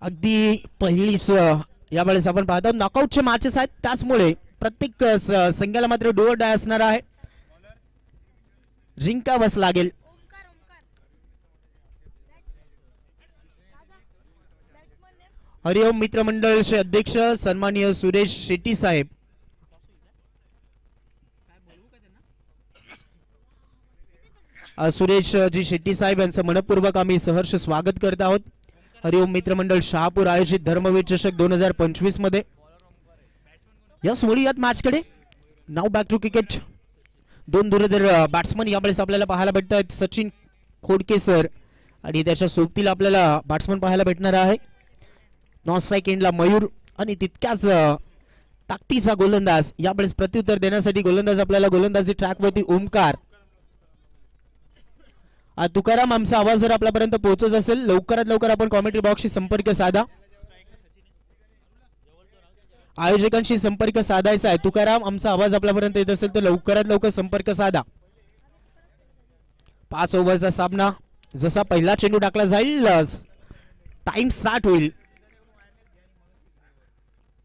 अगदी पहिलीच यावेळेस आपण पाहतो नॉकआउटचे मॅचेस आहेत, त्याचमुळे प्रत्येक संघाला मात्र डू ऑर डाय असणार आहे, जिंकावंच लागेल. हरिओम मित्रमंडळचे अध्यक्ष सन्माननीय सुरेश शेट्टी साहेब, सुरेश जी शेट्टी साहेब यांचं मनपूर्वक आम्ही सहर्ष स्वागत करत आहोत. हरिओम मित्रमंडळ शहापूर आयोजित धर्मवीर चषक 2025 मध्ये यस वळूयात मॅच कडे. नाव बॅक टू क्रिकेट. दोन धुरंधर बॅट्समन यावेळेस आपल्याला पाहायला भेटत आहेत. सचिन खोडके सर आणि त्याच्या सोबतीला आपल्याला बॅट्समन पाहायला भेटणार आहे. नॉन स्ट्राईक एंडला मयूर आणि तितक्याच ताकदीचा गोलंदाज. यावेळेस प्रत्युत्तर देण्यासाठी गोलंदाज आपल्याला गोलंदाजी ट्रॅकवरती ओमकार. तुकाराम, आमचा आवाज जर आपल्यापर्यंत पोहोचत असेल लवकरात लवकर आपण कॉमेंट्री बॉक्सशी संपर्क साधा, आयोजकांशी संपर्क साधायचा आहे. तुकाराम, आमचा आवाज आपल्यापर्यंत येत असेल तर लवकरात लवकर संपर्क साधा. 5 ओव्हरचा सामना. जसा पहिला चेंडू टाकला जाईल टाइम स्टार्ट होईल.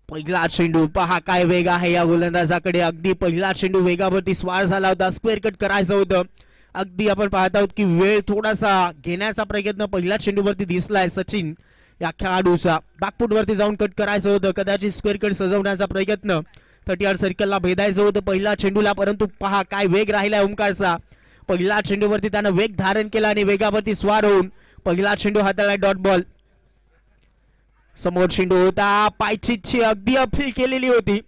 पहिला चेंडू पहा काय वेग आहे या गोलंदाजाकडे. अगदी पहिला चेंडू वेगावरती स्वार झाला होता, स्क्वेअर कट करायचं होतं. अगदी आपण पाहत आहोत की वेळ थोडासा घेण्याचा प्रयत्न पहिल्या चेंडूवरती दिसलाय सचिन या खेळाडूचा. बॅकफुटवरती जाऊन कट करायचं होतं, कदाचित स्क्वेअर कट सजवण्याचा प्रयत्न 30 सर्कलला भेदायचं होतं पहिल्या चेंडूला, परंतु पहा काय वेग राहिलाय ओमकारचा. पहिल्या चेंडूवरती त्यानं वेग धारण केला आणि वेगावरती स्वार होऊन पहिला चेंडू हाताळला डॉट बॉल. समोर चेंडू होता, पायचीची अगदी अपील केलेली होती,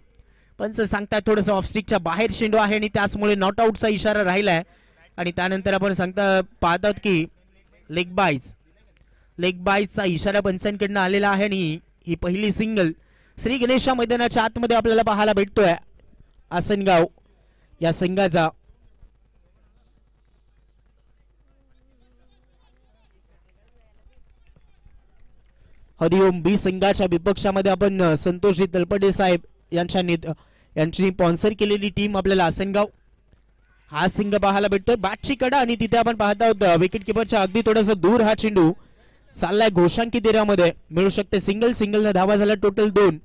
पंच सांगताय थोडस ऑफस्टिकच्या बाहेर चेंडू आहे आणि त्याचमुळे नॉट आउटचा इशारा राहिलाय. आणि त्यानंतर आपण पाहतात की लेग बाईजचा इशारा पंचांकडनं आलेला आहे आणि ही पहिली सिंगल श्री गणेशा मैदानाच्या आतमध्ये आपल्याला पाहायला भेटतोय आसनगाव या संघाचा. हरिओम बी संघाच्या विपक्षामध्ये आपण संतोषजी तलपडे साहेब यांची स्पॉन्सर केलेली टीम आपल्याला आसनगाव हा संघ पाहायला भेटतोय. बॅटची कडा आणि तिथे आपण पाहत आहोत विकेट किपरच्या अगदी थोडस दूर हा चेंडू चाललाय घोषांकित एरियामध्ये. मिळू शकते सिंगल न धावा झाला टोटल 2.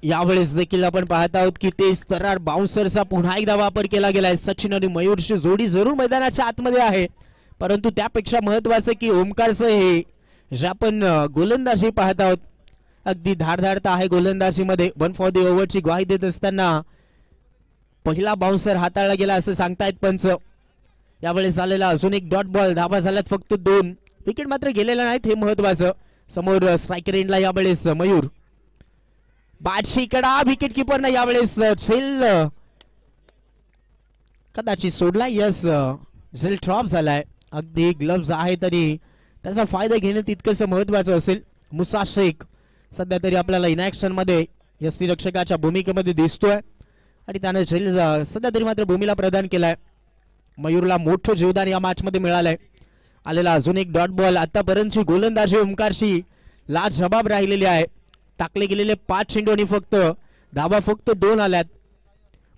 यावेळेस देखील आपण पाहत आहोत की ते तरार बाउन्सरचा पुन्हा एकदा वापर केला गेलाय. सचिन आणि मयूरची जोडी जरूर मैदानाच्या आतमध्ये आहे, परंतु त्यापेक्षा महत्वाचं की ओमकारचं हे जे आपण गोलंदाजी पाहत आहोत अगदी धारधारता आहे गोलंदाजीमध्ये. 1 फॉर द ओव्हरची ग्वाही देत असताना पहिला बाउन्सर हाताळला गेला असं सांगतायत पंच. यावेळेस झालेला अजून एक डॉट बॉल. धावा झाल्यात फक्त 2. विकेट मात्र गेलेला नाहीत, हे महत्वाचं. समोर स्ट्रायकर एंडला यावेळेस मयूर. बादशी कडा विकेट किपरने यावेळेस झेल कदाचित सोडला. यस झेल ड्रॉप झालाय. अगदी ग्लव्स आहे तरी त्याचा फायदा घेणं तितकंच महत्वाचं असेल. मुसा शेख सध्या तरी आपल्याला इनॅक्शन मध्ये यष्टीरक्षकाच्या भूमिकेमध्ये दिसतोय आणि त्याने झेल सध्या तरी मात्र भूमीला प्रदान केलाय. मयूरला मोठं जीवदान या मॅच मध्ये मिळालंय. आलेला अजून एक डॉट बॉल. आतापर्यंतची गोलंदाजी ओमकारची लाजवाब राहिलेली आहे. टाकले गेलेले 5 चेंडू आणि फक्त धावा फक्त 2 आल्यात.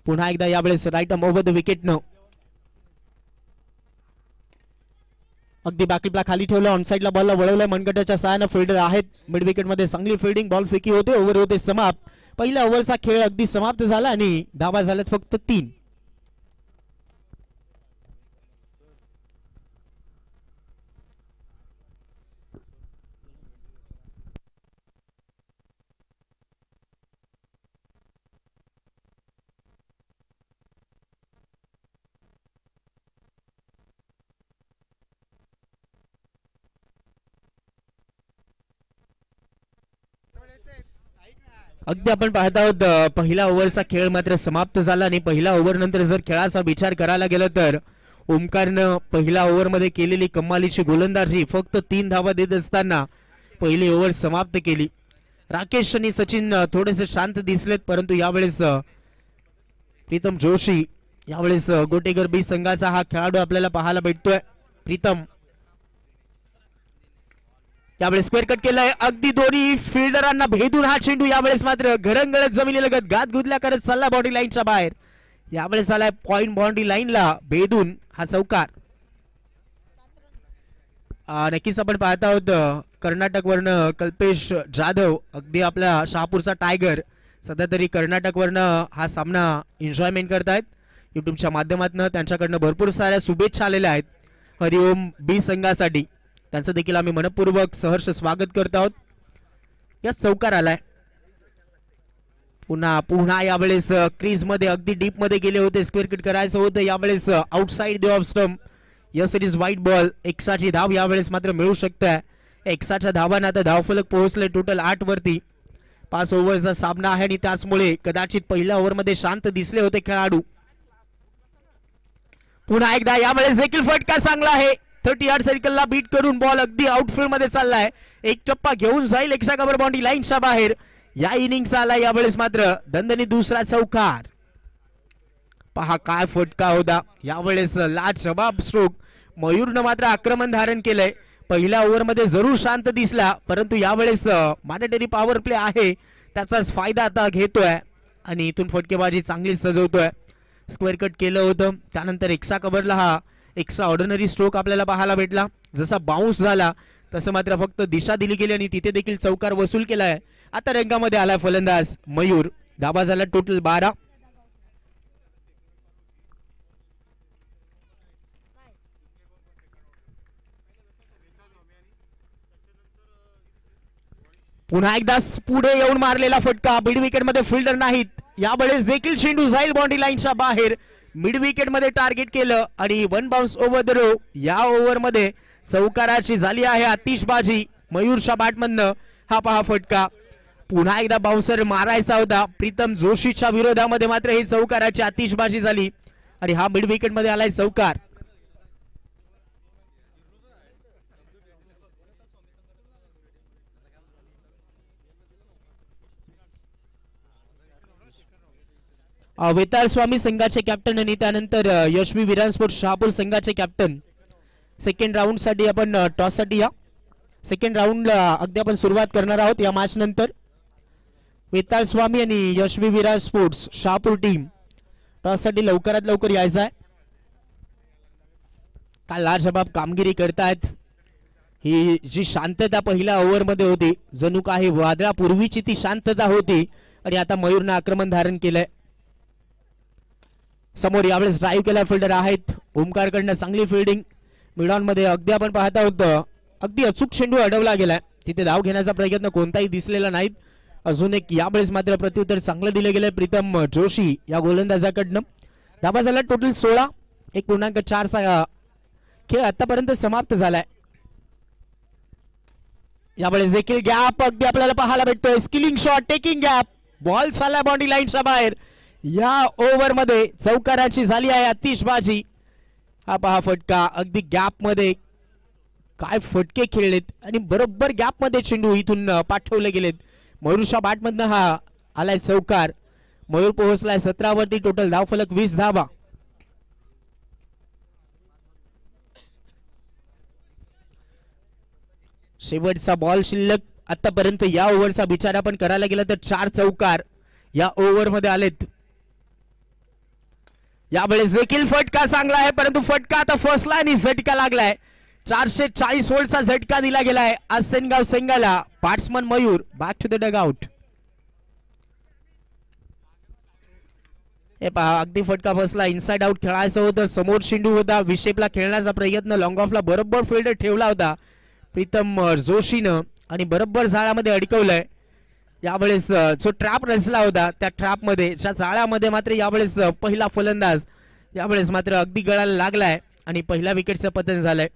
पुन्हा एकदा यावेळेस right arm over the wicket न अगदी बॅकलिपला खाली ठेवलं. ऑन साइडला बॉलला वळवलं. मनगटाच्या सहाय्याने फिल्डर आहेत. मिड विकेट मध्ये चांगली फिल्डिंग. बॉल फेकी होते. ओव्हर होते समाप्त. पहिल्या ओव्हरचा खेळ अगदी समाप्त झाला आणि धावा झाल्यात फक्त 3. अगदी आपण पाहत आहोत पहिला ओव्हरचा खेळ मात्र समाप्त झाला आणि पहिल्या ओव्हर नंतर जर खेळाचा विचार करायला गेला तर ओमकारनं पहिल्या ओव्हर मध्ये केलेली कमालीची गोलंदाजी फक्त 3 धावा देत असताना पहिली ओव्हर समाप्त केली. राकेश आणि सचिन थोडेसे शांत दिसलेत, परंतु यावेळेस प्रीतम जोशी यावेळेस गोटेकर बी संघाचा हा खेळाडू आपल्याला पाहायला भेटतोय प्रीतम. यावेळेस स्क्वेअर कट केलाय अगदी दोन्ही फिल्डरांना भेदून हा चेंडू यावेळेस मात्र घरंगळत जमिनीलगत गात गुदल्या करत चालला बाउंड्री लाईनच्या बाहेर. यावेळेस आलाय पॉइंट बाउंड्री लाईनला भेदून हा चौकार. नक्कीच आपण पाहत आहोत कर्नाटक वरनं कल्पेश जाधव अगदी आपला शहापूरचा टायगर सध्या तरी कर्नाटक वरनं हा सामना एन्जॉयमेंट करतायत युट्यूबच्या माध्यमातून. त्यांच्याकडनं भरपूर साऱ्या शुभेच्छा आलेल्या आहेत हरिओम बी संघासाठी. त्यांचं देखील आम्ही मनपूर्वक सहर्ष स्वागत करत आहोत. या चौकार आलाय पुन्हा यावेळेस क्रीज मध्ये अगदी डीप मध्ये गेले होते. स्क्वेअर कट करायचं होतं यावेळेस outside the off stump. Yes it is white ball. एक्साची धाव यावेळेस मात्र मिळू शकते. एक्साच्या धावांना आता धावफलक पोहोचले टोटल 8 वरती. 5 ओव्हरचा सामना आहे आणि त्याचमुळे कदाचित पहिल्या ओव्हरमध्ये शांत दिसले होते खेळाडू. पुन्हा एकदा यावेळेस देखील फटका चांगला आहे. 30 यार्ड सर्कलला बीट करून बॉल अगदी आउटफील्ड मध्ये चाललाय. एक टप्पा घेऊन जाईल एक्सा कव्हर बाउंड्री लाईनच्या बाहेर. या इनिंगचा आला यावेळेस मात्र दणदणी दुसरा चौकार. पहा काय फटका होता यावेळेस. लाजवाब स्ट्रोक. मयूरनं मात्र आक्रमण धारण केलंय. पहिल्या ओव्हरमध्ये जरूर शांत दिसला परंतु यावेळेस मॅन्डेटरी पॉवर प्ले आहे त्याचाच फायदा आता घेतोय आणि इथून फटकेबाजी चांगली सजवतोय. स्क्वेअर कट केलं होतं त्यानंतर एक्स्ट्रा कव्हरला हा एक्स्ट्रा ऑर्डिनरी स्ट्रोक आपल्याला पाहायला भेटला. जसा बाउन्स झाला तसं मात्र फक्त दिशा दिली गेली आणि तिथे देखील चौकार वसूल केलाय. आता रंगामध्ये आलाय फलंदाज मयूर. धाबा झाला टोटल 12. पुन्हा एकदा पुढे येऊन मारलेला फटका. मिड विकेट मध्ये फिल्डर नाहीत. यावेळेस देखील चेंडू जाईल बाउंड्री लाईनच्या बाहेर. मिड विकेट मध्ये टार्गेट केलं आणि 1 बाउन्स ओव्हर द रो. या ओव्हर मध्ये चौकाराची झाली आहे आतिषबाजी मयूरच्या बॅटमधनं. हा पहा फटका. पुन्हा एकदा बाउन्सर मारायचा होता प्रीतम जोशीच्या विरोधामध्ये मात्र ही चौकाराची आतिषबाजी झाली आणि हा मिड विकेट मध्ये आलाय चौकार. वेताळ स्वामी संघाचे कॅप्टन आणि त्यानंतर यशवी विरान स्पोर्ट्स शहापूर संघाचे कॅप्टन. सेकंड राऊंड साठी आपण टॉस साठी या सेकंड राऊंडला अगदी आपण सुरुवात करणार आहोत या मॅच नंतर. वेताळ स्वामी आणि Yashvi Viran sports Shahapur team toss साठी लवकरात लवकर यायचं आहे. काय लाजवाब कामगिरी करतायत. ही जी शांतता पहिल्या ओव्हर मध्ये होती जणू काही वादळापूर्वीची ती शांतता होती आणि आता मयूरनं आक्रमण धारण केलंय. समोर यावेळेस ड्राईव्ह केला फिल्डर आहेत ओमकारकडनं चांगली फिल्डिंग. मिडॉन मध्ये अगदी आपण पाहत आहोत अगदी अचूक चेंडू अडवला गेलाय. तिथे धाव घेण्याचा प्रयत्न कोणताही दिसलेला नाही. अजून एक यावेळेस मात्र प्रत्युत्तर चांगलं दिलं गेलंय प्रीतम जोशी या गोलंदाजाकडनं. धाबा झाला टोटल 16. 1.4 खेळ आतापर्यंत समाप्त झालाय. यावेळेस देखील गॅप अगदी आपल्याला पाहायला भेटतोय. Skilling shot taking gap. Ball चालला बाउंड्री लाईनच्या बाहेर. या ओव्हर मध्ये चौकाराची झाली आहे आतिषबाजी. हा पहा फटका. अगदी गॅप मध्ये काय फटके खेळलेत आणि बरोबर गॅप मध्ये चेंडू इथून पाठवले गेलेत. मयूरच्या बॅटमधनं हा आलाय चौकार. मयूर पोहोचलाय 17 वरती. टोटल धावफलक 20 धावा. शेवटचा बॉल शिल्लक. आतापर्यंत या ओव्हरचा विचार आपण करायला गेला तर 4 चौकार या ओव्हर मध्ये आलेत. यावेळेस देखील फटका चांगला आहे परंतु फटका आता फसला आणि झटका लागलाय. 440 व्होल्टचा झटका दिला गेलाय आसेनगाव संघाला. Batsman Mayur back to the dugout. हे पहा अगदी फटका फसला. इनसाइड आउट खेळायचं होतं. समोर चेंडू होता. विशेपला खेळण्याचा प्रयत्न लॉंग ऑफला बरोबर फिल्डर ठेवला होता प्रीतम जोशीनं आणि बरोबर जाळ्यामध्ये अडकवलंय. यावेळेस जो ट्रॅप रचला होता त्या ट्रॅप मध्ये त्या जाळ्यामध्ये मात्र यावेळेस पहिला फलंदाज यावेळेस मात्र अगदी गळाला लागलाय आणि पहिल्या विकेटचं पतन झालंय.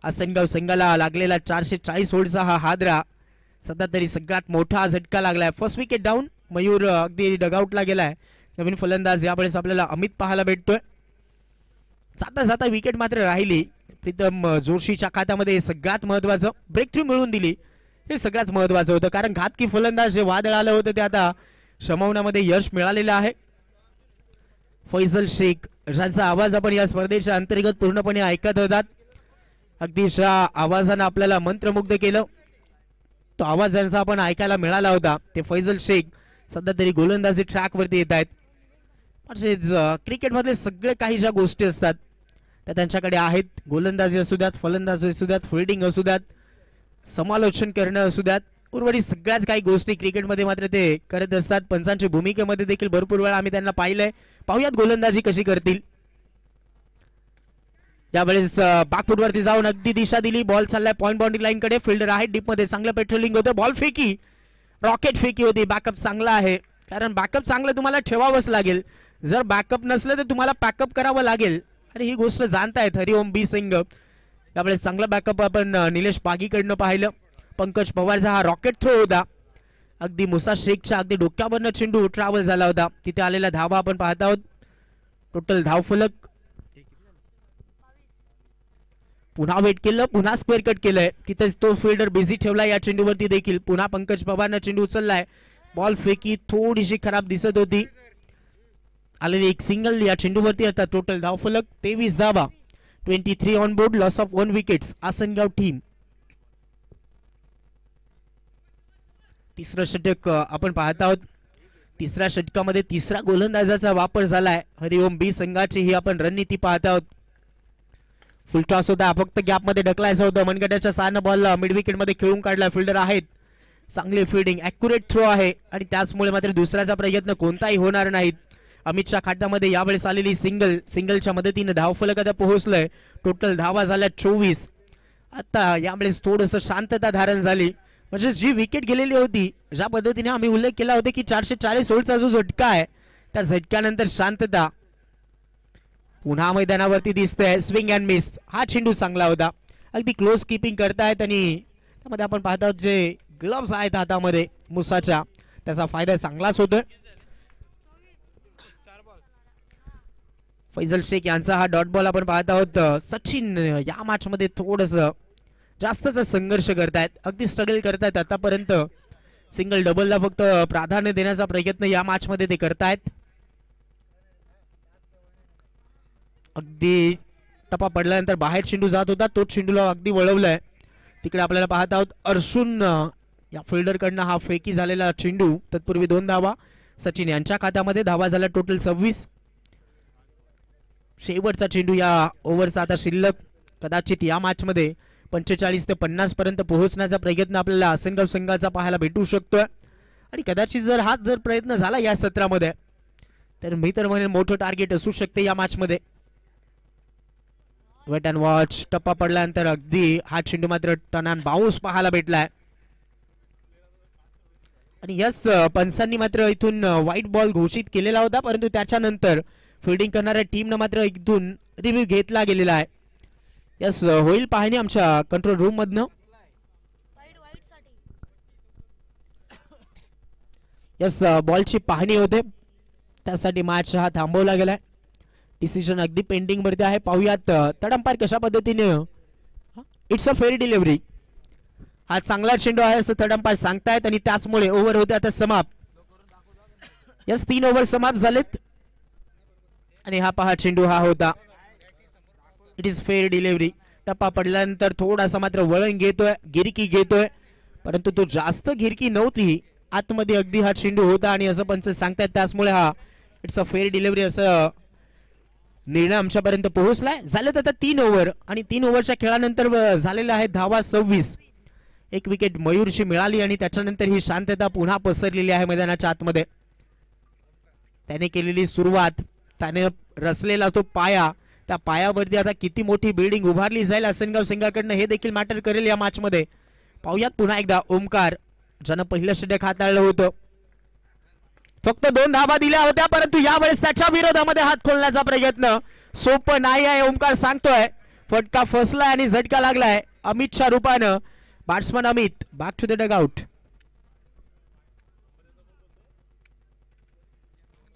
आसनगाव संघाला लागलेला 440 व्होल्टचा हा हादरा सध्या तरी सगळ्यात मोठा झटका लागलाय. First wicket down. मयूर अगदी डगआउटला गेलाय. नवीन फलंदाज यावेळेस आपल्याला अमित पाहायला भेटतोय. जाता जाता विकेट मात्र राहिली. प्रीतम जोशीच्या खात्यामध्ये सगळ्यात महत्वाचं ब्रेक थ्रू मिळवून दिली. हे सगळ्यात महत्वाचं होतं कारण घातकी फलंदाज जे वादळ आलं होतं ते आता शमवण्यामध्ये यश मिळालेलं आहे. फैजल शेख ज्यांचा आवाज आपण या स्पर्धेच्या अंतर्गत पूर्णपणे ऐकत होतात. अगदीच्या आवाजानं आपल्याला मंत्रमुग्ध केलं. तो आवाज ज्यांचा आपण ऐकायला मिळाला होता ते फैजल शेख सध्या तरी गोलंदाजी ट्रॅक वरती येत आहेत. क्रिकेटमधले सगळे काही ज्या गोष्टी असतात त्या त्यांच्याकडे आहेत. गोलंदाजी असू द्यात, फलंदाजी असू द्यात, फिल्डिंग असू द्यात, समालोचन करणं असू द्यात, उर्वरित सगळ्याच काही गोष्टी क्रिकेटमध्ये मात्र ते करत असतात. पंचांच्या भूमिकेमध्ये देखील भरपूर वेळा आम्ही त्यांना पाहिलंय. पाहूयात गोलंदाजी कशी करतील. यावेळेस बॅकफुटवरती जाऊन अगदी दिशा दिली. बॉल चाललाय पॉइंट बाउंड्री लाईन कडे. फिल्डर आहे डीप मध्ये, चांगलं पेट्रोलिंग होतं. बॉल फेकी, रॉकेट फेकी होती. बॅकअप चांगला आहे, कारण बॅकअप चांगलं तुम्हाला ठेवावंच लागेल. जर बॅकअप नसलं तर तुम्हाला पॅकअप करावं लागेल आणि ही गोष्ट जाणतायत हरिओम बी सिंग. यावेळेस चांगला बॅकअप आपण निलेश पागीकडनं पाहिलं. पंकज पवारचा हा रॉकेट थ्रो होता. अगदी मुसा शेखच्या अगदी डोक्यावरनं चेंडू ट्रॅव्हल झाला होता. तिथे आलेला धावा आपण पाहत आहोत. टोटल धावफलक पुन्हा वेट केलं, पुन्हा स्क्वेअर कट केलंय. तिथे तो फिल्डर बिझी ठेवला या चेंडूवरती देखील. पुन्हा पंकज पवारनं चेंडू उचललाय. बॉल फेकी थोडीशी खराब दिसत होती. आलेली एक सिंगल या चेंडूवरती. आता टोटल धावफलक 23 धावा, 23 on board, loss of 1 wickets. Asangaon team. तिसरं षटक आपण पाहत आहोत. तिसऱ्या षटकामध्ये तिसरा गोलंदाजाचा वापर झालाय हरिओम बी संघाची. ही आपण रणनीती पाहत आहोत. फुल टॉस होता, फक्त गॅप मध्ये ढकलायचं होतं. मनगटाच्या 6 बॉल मिड विकेट मध्ये खेळून काढला. फिल्डर आहेत, चांगली फिल्डिंग, ॲक्युरेट थ्रो आहे आणि त्याचमुळे मात्र दुसऱ्याचा प्रयत्न कोणताही होणार नाहीत. अमितच्या खात्यामध्ये यावेळेस आलेली सिंगलच्या मदतीने धावफलक आता पोहोचलंय. टोटल धावा झाल्या 24. आता यावेळेस थोडंसं शांतता धारण झाली. म्हणजे जी विकेट गेलेली होती, ज्या पद्धतीने आम्ही उल्लेख केला होता की 440 ओव्हरचा जो झटका आहे त्या झटक्यानंतर शांतता पुन्हा मैदानावरती दिसतंय. Swing and miss. हा चेंडू चांगला होता. अगदी क्लोज कीपिंग करतायत आणि त्यामध्ये आपण पाहत आहोत जे ग्लव्स आहेत हातामध्ये मुसाच्या, त्याचा फायदा चांगलाच होतोय. फैजल शेख यांचा हा डॉट बॉल आपण पाहत आहोत. सचिन या मॅच मध्ये थोडस जास्तच संघर्ष करतायत, अगदी स्ट्रगल करतायत. आतापर्यंत सिंगल डबलला फक्त प्राधान्य देण्याचा प्रयत्न या मॅच मध्ये ते करतायत. अगदी टप्पा पडल्यानंतर बाहेर चेंडू जात होता, तो चेंडूला अगदी वळवलाय. तिकडे आपल्याला पाहत आहोत अर्जुन या फिल्डर कडनं हा फेकी झालेला चेंडू. तत्पूर्वी 2 धावा सचिन यांच्या खात्यामध्ये. धावा झाल्या टोटल 26. शेवटचा चेंडू या ओव्हरचा आता शिल्लक. कदाचित या मॅच मध्ये 45 ते 50 पर्यंत पोहोचण्याचा प्रयत्न आपल्याला आसनगाव संघाचा पाहायला भेटू शकतोय. आणि कदाचित जर हा प्रयत्न झाला या सत्रामध्ये तर मी तर म्हणेन मोठं टार्गेट असू शकते या मॅच मध्ये. Wait and watch. टप्पा पडल्यानंतर अगदी हा चेंडू मात्र टर्न अँड बाउन्स पाहायला भेटलाय. आणि यस, पंचांनी मात्र इथून व्हाईट बॉल घोषित केलेला होता, परंतु त्याच्यानंतर फिल्डिंग करणाऱ्या टीमनं मात्र इथून रिव्ह्यू घेतला गेलेला आहे. यस, होईल पाहणी आमच्या कंट्रोल रूम मधनं. यस, बॉलची पाहणी होते, त्यासाठी मॅच हा थांबवला गेलाय. डिसिजन अगदी पेंडिंग वरती आहे. पाहूयात तडंपार कशा पद्धतीने. It's a fair delivery. हा चांगला चेंडू आहे असं तडंपार सांगतायत आणि त्याचमुळे ओव्हर होते आता समाप्त. यस, 3 ओव्हर समाप्त झालेत आणि हा पहा चेंडू हा होता. It is fair delivery. टप्पा पडल्यानंतर थोडासा मात्र वळण घेतोय, गिरकी घेतोय, परंतु तो जास्त गिरकी नव्हती. आतमध्ये अगदी हा चेंडू होता आणि असं पंच सांगतायत, त्याचमुळे हा इट्स अ फेअर डिलिव्हरी असं निर्णय आमच्यापर्यंत पोहोचलाय. झालेत आता 3 ओव्हर आणि 3 ओव्हरच्या खेळानंतर झालेल्या आहेत धावा 26. 1 विकेट मयूरची मिळाली आणि त्याच्यानंतर ही शांतता पुन्हा पसरलेली आहे मैदानाच्या आतमध्ये. त्याने केलेली सुरुवात, त्याने रचलेला तो पाया, त्या पायावरती आता किती मोठी बिल्डिंग उभारली जाईल आसनगाव संघाकडनं हे देखील मॅटर करेल या मॅच मध्ये. पाहूयात पुन्हा एकदा ओमकार, ज्यानं पहिलं षटक हाताळलं होतं. फक्त 2 धावा दिल्या होत्या, परंतु यावेळेस त्याच्या विरोधामध्ये हात खोलण्याचा प्रयत्न सोपं नाही आहे. ओमकार सांगतोय फटका फसलाय आणि झटका लागलाय अमितच्या रूपानं. Batsman Amit back to the dugout.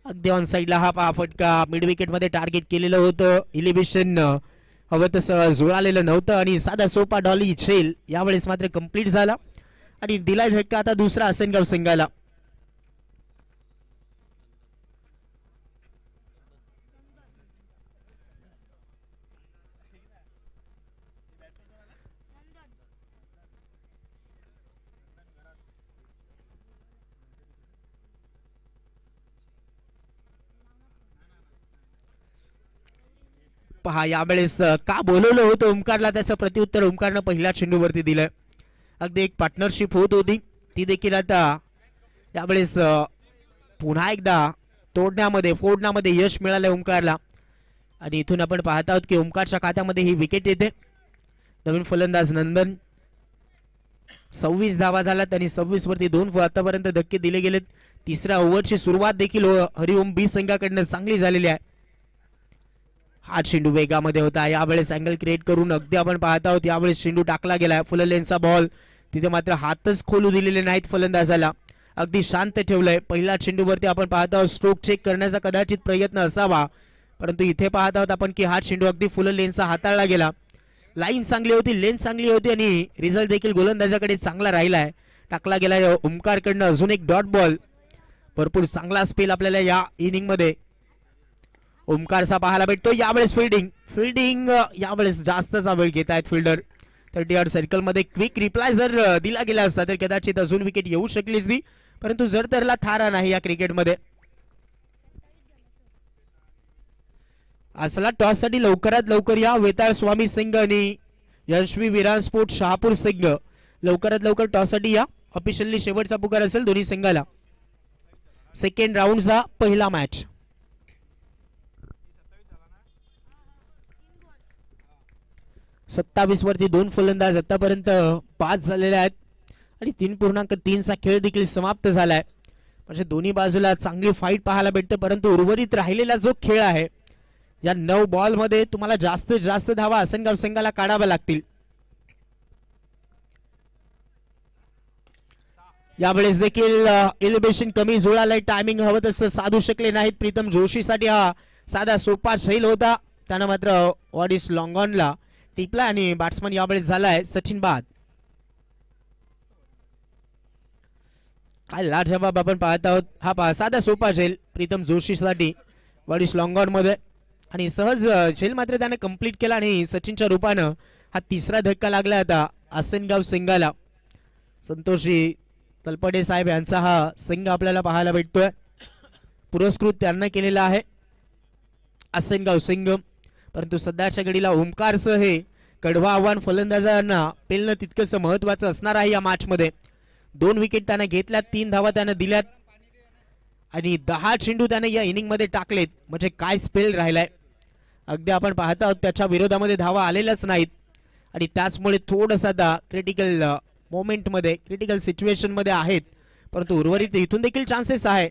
अगदी ऑन साइडला हा पहा फटका. मिड विकेट मध्ये टार्गेट केलेलं होतं. इलिव्हेशन हवं तसं जुळालेलं नव्हतं आणि साधा सोपा डॉली छेल यावेळेस मात्र कंप्लीट झाला आणि दिलाय झटका आता दुसरा आसनगाव संघाला. पहा यावेळेस का बोलवलं होतं ओमकारला त्याचं प्रत्युत्तर ओमकारनं पहिल्या चेंडूवरती दिलं. अगदी एक पार्टनरशिप होत होती ती देखील आता यावेळेस पुन्हा एकदा फोडण्यामध्ये यश मिळालं ओमकारला. आणि इथून आपण पाहत आहोत की ओमकारच्या खात्यामध्ये ही विकेट येते. नवीन फलंदाज नंदन 26 धावा झाल्यात आणि 26 वरती 2 आतापर्यंत धक्के दिले गेलेत. तिसऱ्या ओव्हरची सुरुवात देखील हरिओम बी संघाकडनं चांगली झालेली आहे. हा चेंडू वेगामध्ये होता. यावेळेस अँगल क्रिएट करून अगदी आपण पाहत आहोत यावेळेस चेंडू टाकला गेलाय. फुल लेनचा बॉल तिथे मात्र हातच खोलू दिलेले नाहीत फलंदाजाला. अगदी शांत ठेवलंय. पहिल्या चेंडूवरती आपण पाहत आहोत स्ट्रोक चेक करण्याचा कदाचित प्रयत्न असावा, परंतु इथे पाहत आहोत आपण की हा चेंडू अगदी फुल लेनचा हाताळला गेला. लाईन चांगली होती, लेन चांगली होती आणि रिझल्ट देखील गोलंदाजाकडे चांगला राहिलाय. टाकला गेलाय ओमकारकडनं अजून एक डॉट बॉल. भरपूर चांगला स्पेल आपल्याला या इनिंग मध्ये ओमकारचा पाहायला भेटतो. यावेळेस फिल्डिंग यावेळेस जास्तचा वेळ घेत आहेत फिल्डर. 30 यार्ड सर्कल मध्ये क्विक रिप्लाय जर दिला गेला असता तर कदाचित अजून विकेट येऊ शकलीच ती, परंतु जर तरला थारा नाही या क्रिकेटमध्ये. असला टॉस साठी लवकरात लवकर या वेताळ स्वामी संघ आणि यशवी विरान स्पोर्ट शहापूर संघ लवकरात लवकर टॉस साठी या. ऑफिशियली शेवटचा पुकार असेल दोन्ही संघाला. सेकंड राऊंडचा पहिला मॅच. सत्तावीस वरती 2 फलंदाज आतापर्यंत 5 झालेले आहेत आणि 3.3 चा खेळ देखील समाप्त झालाय. म्हणजे दोन्ही बाजूला चांगली फाईट पाहायला भेटते, परंतु उर्वरित राहिलेला जो खेळ आहे या 9 बॉल मध्ये तुम्हाला जास्तीत जास्त धावा आसनगाव संघाला काढाव्या लागतील. यावेळेस देखील एलिव्हेशन कमी जुळालंय. टायमिंग हवं तसं साधू शकले नाहीत. प्रीतम जोशीसाठी हा साधा सोपा शैल होता, त्यानं मात्र ऑडिस लॉंगॉनला टिपला आणि बॅट्समन यावेळेस झालाय सचिन बाद. काय लाजवाब आपण पाहत आहोत. हा पहा साधा सोपा झेल प्रीतम जोशीसाठी ऑडिस लॉंगॉन मध्ये आणि सहज झेल मात्र त्याने कंप्लीट केला आणि सचिनच्या रूपानं हा तिसरा धक्का लागला आता आसनगाव संघाला. संतोषी तलपडे साहेब यांचा हा संघ आपल्याला पाहायला भेटतोय. पुरस्कृत त्यांना केलेला आहे आसनगाव संघ, परंतु सध्याच्या घडीला ओमकारचं हे कडवा आव्हान फलंदाजांना पेलणं तितकंच महत्वाचं असणार आहे या मॅच मध्ये. 2 विकेट त्याने घेतल्यात, 3 धावा त्याने दिल्यात आणि 10 चेंडू त्याने या इनिंग मध्ये टाकलेत. म्हणजे काय स्पेल राहिलाय. अगदी आपण पाहत आहोत त्याच्या विरोधामध्ये धावा आलेल्याच नाहीत आणि त्याचमुळे थोडंसं क्रिटिकल मोमेंट मध्ये क्रिटिकल सिच्युएशन मध्ये आहेत, परंतु उर्वरित इथून देखील चान्सेस आहे.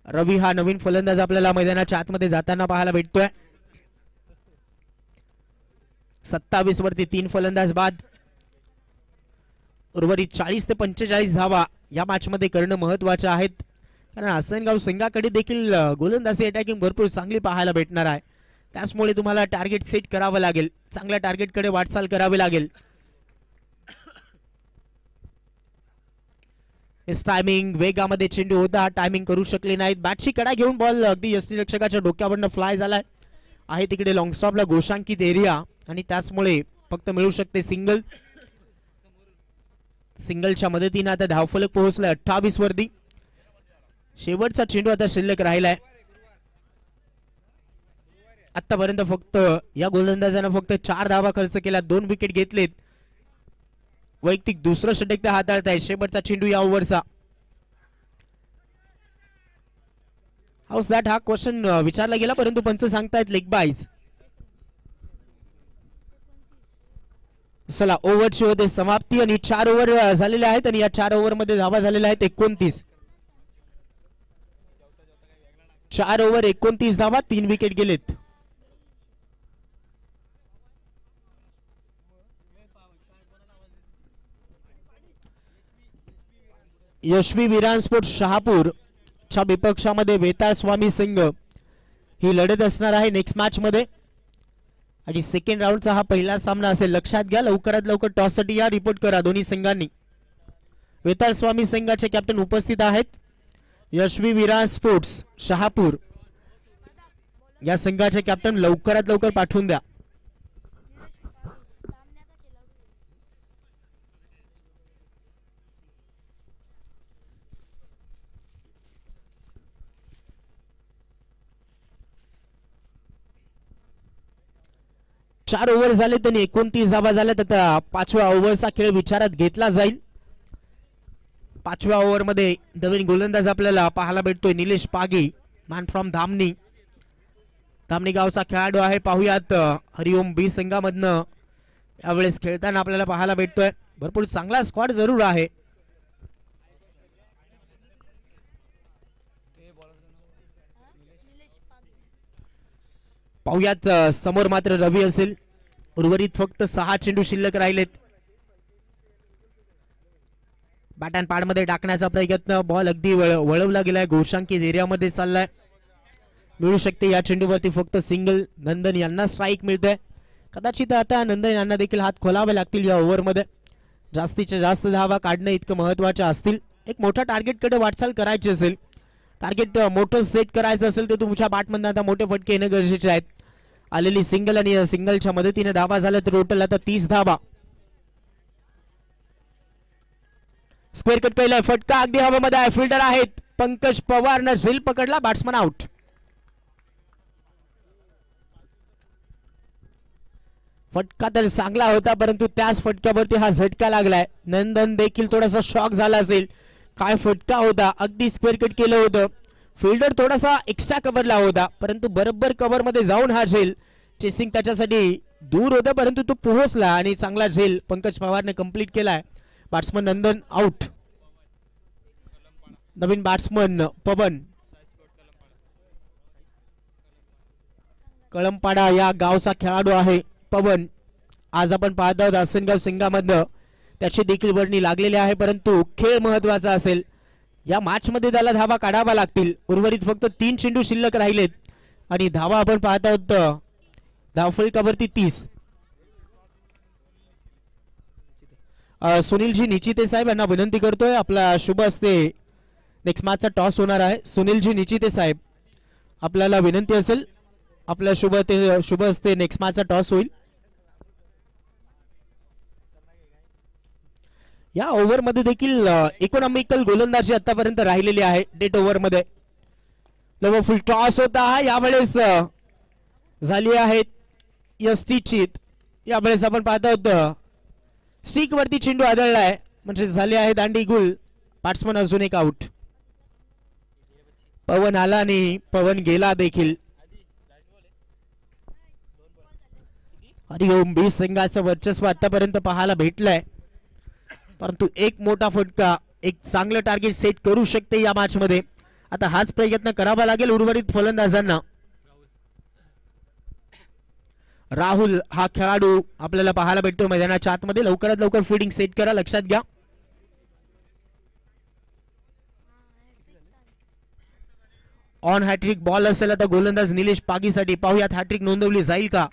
रवी हा नवीन फलंदाज आपल्याला मैदानाच्या आतमध्ये जाताना पाहायला भेटतोय. 27 वरती 3 फलंदाज बाद. उर्वरित 40 ते 45 धावा या मॅच मध्ये करणं महत्वाचे आहेत, कारण आसनगाव संघाकडे देखील गोलंदाजी अटॅकिंग भरपूर चांगली पाहायला भेटणार आहे. त्याचमुळे तुम्हाला टार्गेट सेट करावं लागेल, चांगल्या टार्गेटकडे वाटचाल करावी लागेल. टायमिंग वेगामध्ये चेंडू होता, टायमिंग करू शकले नाहीत. बॅटची कडा घेऊन बॉल अगदी यष्टीरक्षकाच्या डोक्यावरनं फ्लाय झालाय. आहे तिकडे लॉंग स्टॉपला गोशांकित एरिया आणि त्याचमुळे फक्त मिळू शकते सिंगल. सिंगलच्या मदतीने आता धावफलक पोहोचलाय 28 वरती. शेवटचा चेंडू आता शिल्लक राहिलाय. आतापर्यंत फक्त या गोलंदाजानं फक्त 4 धावा खर्च केला, 2 विकेट घेतलेत. वैयक्तिक दुसरं षटक ते हाताळत आहे. शेवटचा चेंडू या ओव्हरचा. हाऊस दॅट हा क्वेश्चन विचारला गेला, परंतु पंच सांगतायत लेग बाईज. चला ओव्हरची होते समाप्ती आणि 4 ओव्हर झालेले आहेत आणि या 4 ओव्हर मध्ये धावा झालेल्या आहेत 29. 4 ओव्हर 29 धावा, 3 विकेट गेलेत. यशवी विरान स्पोर्ट शहापूर च्या विपक्षामध्ये वेताळ स्वामी संघ ही लढत असणार आहे नेक्स्ट मॅच मध्ये आणि सेकंड राऊंडचा हा पहिला सामना असेल. लक्षात घ्या, लवकरात लवकर टॉस साठी या रिपोर्ट करा दोन्ही संघांनी. वेताळ स्वामी संघाचे कॅप्टन उपस्थित आहेत. यशवी विरान स्पोर्ट्स शहापूर या संघाचे कॅप्टन लवकरात लवकर पाठवून द्या. 4 ओव्हर झाले त्यांनी 29 धावा झाल्यात. आता 5व्या ओव्हरचा खेळ विचारात घेतला जाईल. 5व्या ओव्हर मध्ये नवीन गोलंदाज आपल्याला पाहायला भेटतोय निलेश पागी, मॅन फ्रॉम धामणी. धामणी गावचा खेळाडू आहे. पाहूयात हरिओम बी संघामधनं यावेळेस खेळताना आपल्याला पाहायला भेटतोय. भरपूर चांगला स्क्वॉड जरूर आहे. पाहूयात समोर मात्र रवी असेल. उर्वरित फक्त 6 चेंडू शिल्लक राहिलेत. बॅट अँड पॅड मध्ये टाकण्याचा प्रयत्न, बॉल अगदी वळवला गेलाय, घोषांकित एरियामध्ये चाललाय. मिळू शकते या चेंडूवरती फक्त सिंगल. नंदन यांना स्ट्राईक मिळते. कदाचित आता नंदन यांना देखील हात खोलावे लागतील या ओव्हरमध्ये. जास्तीच्या जास्त धावा काढणं इतकं महत्वाच्या असतील. एक मोठ्या टार्गेटकडे वाटचाल करायची असेल, टार्गेट मोठं सेट करायचं असेल तर तुमच्या बॅटमधून आता मोठे फटके येणं गरजेचे आहेत. आलेली सिंगल आणि सिंगलच्या मदतीने धावा झाल्या तर टोटल आता 30 धावा. स्क्वेअर कट केलाय, फटका अगदी हवेमध्ये आहे. फिल्डर आहेत पंकज पवारनं झेल पकडला, बॅट्समन आउट. फटका तर चांगला होता परंतु त्याच फटक्यावरती हा झटका लागलाय. नंदन देखील थोडासा शॉक झाला असेल. काय फटका होता, अगदी स्क्वेअर कट केलं होतं. फिल्डर थोडासा एक्स्ट्रा कव्हरला होता परंतु बरोबर कव्हर मध्ये जाऊन हा झेल, चेसिंग त्याच्यासाठी दूर होतं परंतु तो पोहोचला आणि चांगला झेल पंकज पवारने कंप्लीट केलाय. Batsman Nandan out. नवीन बॅट्समन पवन कळंपाडा या गावचा खेळाडू आहे. पवन आज आपण पाहत आहोत आसनगाव संघामधनं, त्याची देखील वर्णी लागलेली आहे परंतु खेळ महत्वाचा असेल. या मॅच मध्ये त्याला धावा काढावा लागतील. उर्वरित फक्त 3 चेंडू शिल्लक राहिलेत आणि धावा आपण पाहत आहोत धावफलकावरती 30. सुनीलजी निचिते साहेब यांना विनंती करतोय, आपला शुभ असते नेक्स्ट मॅचचा टॉस होणार आहे. सुनीलजी निचिते साहेब आपल्याला विनंती असेल, आपल्या शुभ असते नेक्स्ट मॅचचा टॉस होईल. या ओव्हर मध्ये देखील इकॉनॉमिकल गोलंदाजी आतापर्यंत राहिलेली आहे. डेट ओव्हर मध्ये लव फुल टॉस होता, यावेळेस झाली आहेत यष्टीचित. यावेळेस आपण पाहत आहोत स्टिक वरती चेंडू आदळलाय म्हणजे झाले आहे दांडी गुल. बॅट्समन अजून एक आउट. पवन आला आणि पवन गेला देखील. हरिओम बी संघाचं वर्चस्व आतापर्यंत पाहायला भेटलंय परंतु एक मोठा फटका, एक चांगलं टार्गेट सेट करू शकते या मॅच मध्ये. आता हाच प्रयत्न करावा लागेल उर्वरित फलंदाजांना. राहुल हा खेळाडू आपल्याला पाहायला भेटतो मैदानाच्या आतमध्ये. लवकरात लवकर फिल्डिंग सेट करा, लक्षात घ्या. ऑन हॅट्रिक बॉल असेल आता गोलंदाज निलेश पागीसाठी. पाहूयात हॅट्रिक नोंदवली जाईल का.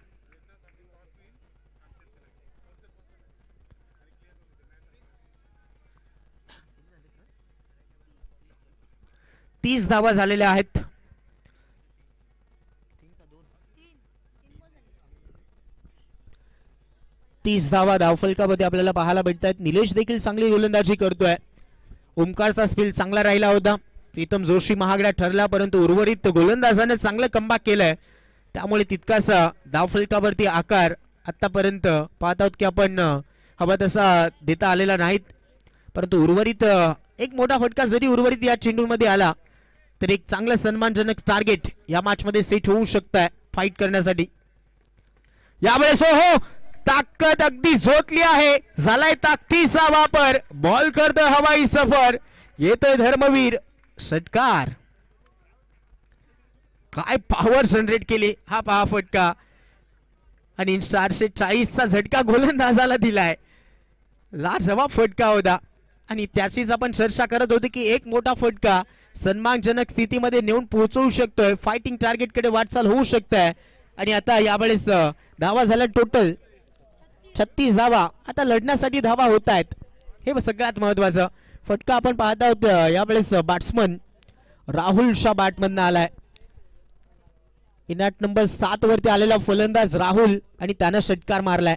तीस धावा झालेल्या आहेत. तीस धावा धावफलकामध्ये आपल्याला पाहायला भेटत आहेत. निलेश देखील चांगली गोलंदाजी करतोय. ओमकारचा स्पिल चांगला राहिला होता. प्रीतम जोशी महागडा ठरला परंतु उर्वरित गोलंदाजाने चांगलं कमबॅक केलंय त्यामुळे तितकासा धावफलकावरती आकार आतापर्यंत पाहत आहोत की आपण हवा तसा देता आलेला नाहीत. परंतु उर्वरित एक मोठा फटका जरी उर्वरित या चेंडूमध्ये आला तर एक चांगलं सन्मानजनक टार्गेट या मॅच मध्ये सेट होऊ शकतं फाईट करण्यासाठी. यावेळेस हो ताकद अगदी झोतली आहे, झालाय ताकदीचा वापर. बॉल करतोय हवाई सफर, येतोय धर्मवीर. षटकार, काय पॉवर जनरेट केली. हा पहा फटका आणि 440चा झटका गोलंदाजाला दिलाय. लाजवाब फटका होता आणि त्याचीच आपण चर्चा करत होतो की एक मोठा फटका सन्मानजनक स्थितीमध्ये नेऊन पोहोचवू शकतोय. फायटिंग टार्गेट कडे वाटचाल होऊ शकते. आणि आता यावेळेस धावा झाल्या टोटल 36 धावा. आता लढण्यासाठी धावा होत आहेत, हे सगळ्यात महत्वाचं. फटका आपण पाहत आहोत यावेळेस बॅट्समन राहुलच्या बॅटमधनं आलाय. इनॅट नंबर 7 वरती आलेला फलंदाज राहुल आणि त्यानं षटकार मारलाय.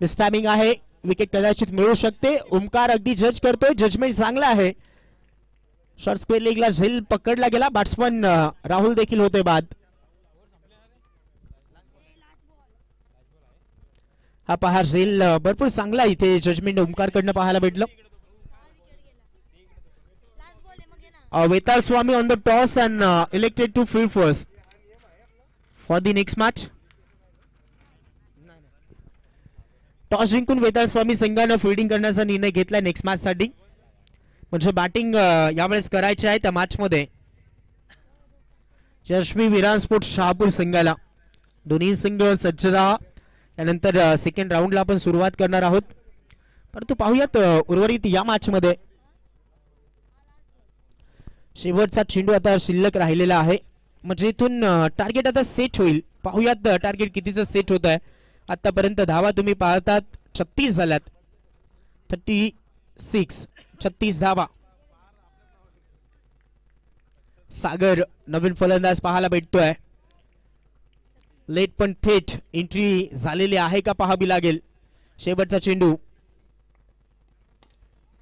मिसटायमिंग आहे, विकेट कदाचित मिळू शकते. ओमकार अगदी जज करतोय, जजमेंट चांगला आहे. शॉर्ट स्क्वेअर लेगला झेल पकडला गेला. बॅट्समन राहुल देखील होते बाद. हा पहा रेल भरपूर चांगला इथे जजमेंट ओमकारकडनं पाहायला भेटलं. Vetal Swami on the toss and elected to field first for the next match. Toss जिंकून वेताळ स्वामी संघानं फिल्डिंग करण्याचा निर्णय घेतला नेक्स्ट मॅच साठी. म्हणजे बॅटिंग यावेळेस करायची आहे त्या मॅच मध्ये यशस्वी विरान स्पोर्ट्स शहापूर संघाला. दोन्ही संघ सज्ज राहा. यानंतर सेकंड राऊंडला आपण सुरुवात करणार आहोत. परंतु पाहूयात उर्वरित या मॅच मध्ये शेवटचा चेंडू आता शिल्लक राहिलेला आहे. म्हणजे इथून टार्गेट आता सेट होईल. पाहूयात टार्गेट कितीचं सेट होत आहे. आतापर्यंत धावा तुम्ही पाहतात 36 झाल्यात. 36 36 धावा. सागर नवीन फलंदाज पाहायला भेटतोय. लेट पण थेट एंट्री झालेली आहे का पाहावी लागेल. शेवटचा चेंडू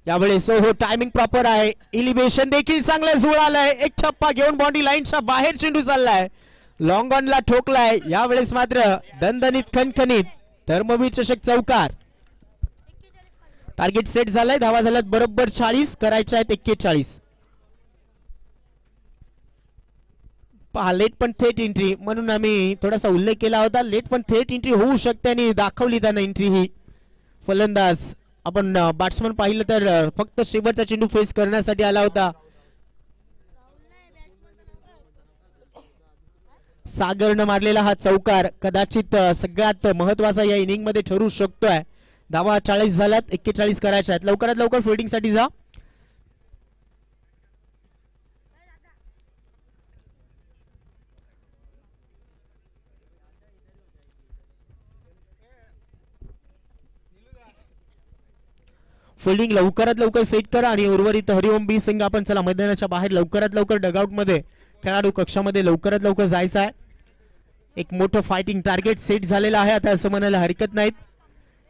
यावेळेस हो टायमिंग प्रॉपर आहे. इलिव्हेशन देखील चांगलं जुळालंय. एक छप्पा घेऊन बाउंड्री लाईनच्या बाहेर चेंडू चाललाय. लॉंग ऑनला ठोकलाय. यावेळेस मात्र दणदणीत खणखणीत धर्मवीर चषक चौकार. टार्गेट सेट झालाय. धावा झाल्यात बरोबर 40. करायच्या आहेत 41. पहा लेट पण थेट एंट्री म्हणून आम्ही थोडासा उल्लेख केला होता. लेट पण थेट एंट्री होऊ शकते आणि दाखवली त्यानं एंट्री ही. फलंदाज आपण बॅट्समन पाहिलं तर फक्त शेवटचा चेंडू फेस करण्यासाठी आला होता. सागरनं मारलेला हा चौकार कदाचित सगळ्यात महत्वाचा या इनिंग मध्ये ठरू शकतोय. धावा 40 झाल्यात. 41 करायच्या आहेत. लवकरात लवकर फिल्डिंग साठी जा. फिल्डिंग लवकरात लवकर सेट करा आणि उर्वरित हरिओम बी संघ आपण चला मैदानाच्या बाहेर लवकरात लवकर डगआउट मध्ये खेळाडू कक्षामध्ये लवकरात लवकर जायचं आहे. एक मोठं फायटिंग टार्गेट सेट झालेलं आहे आता असं म्हणायला हरकत नाहीत.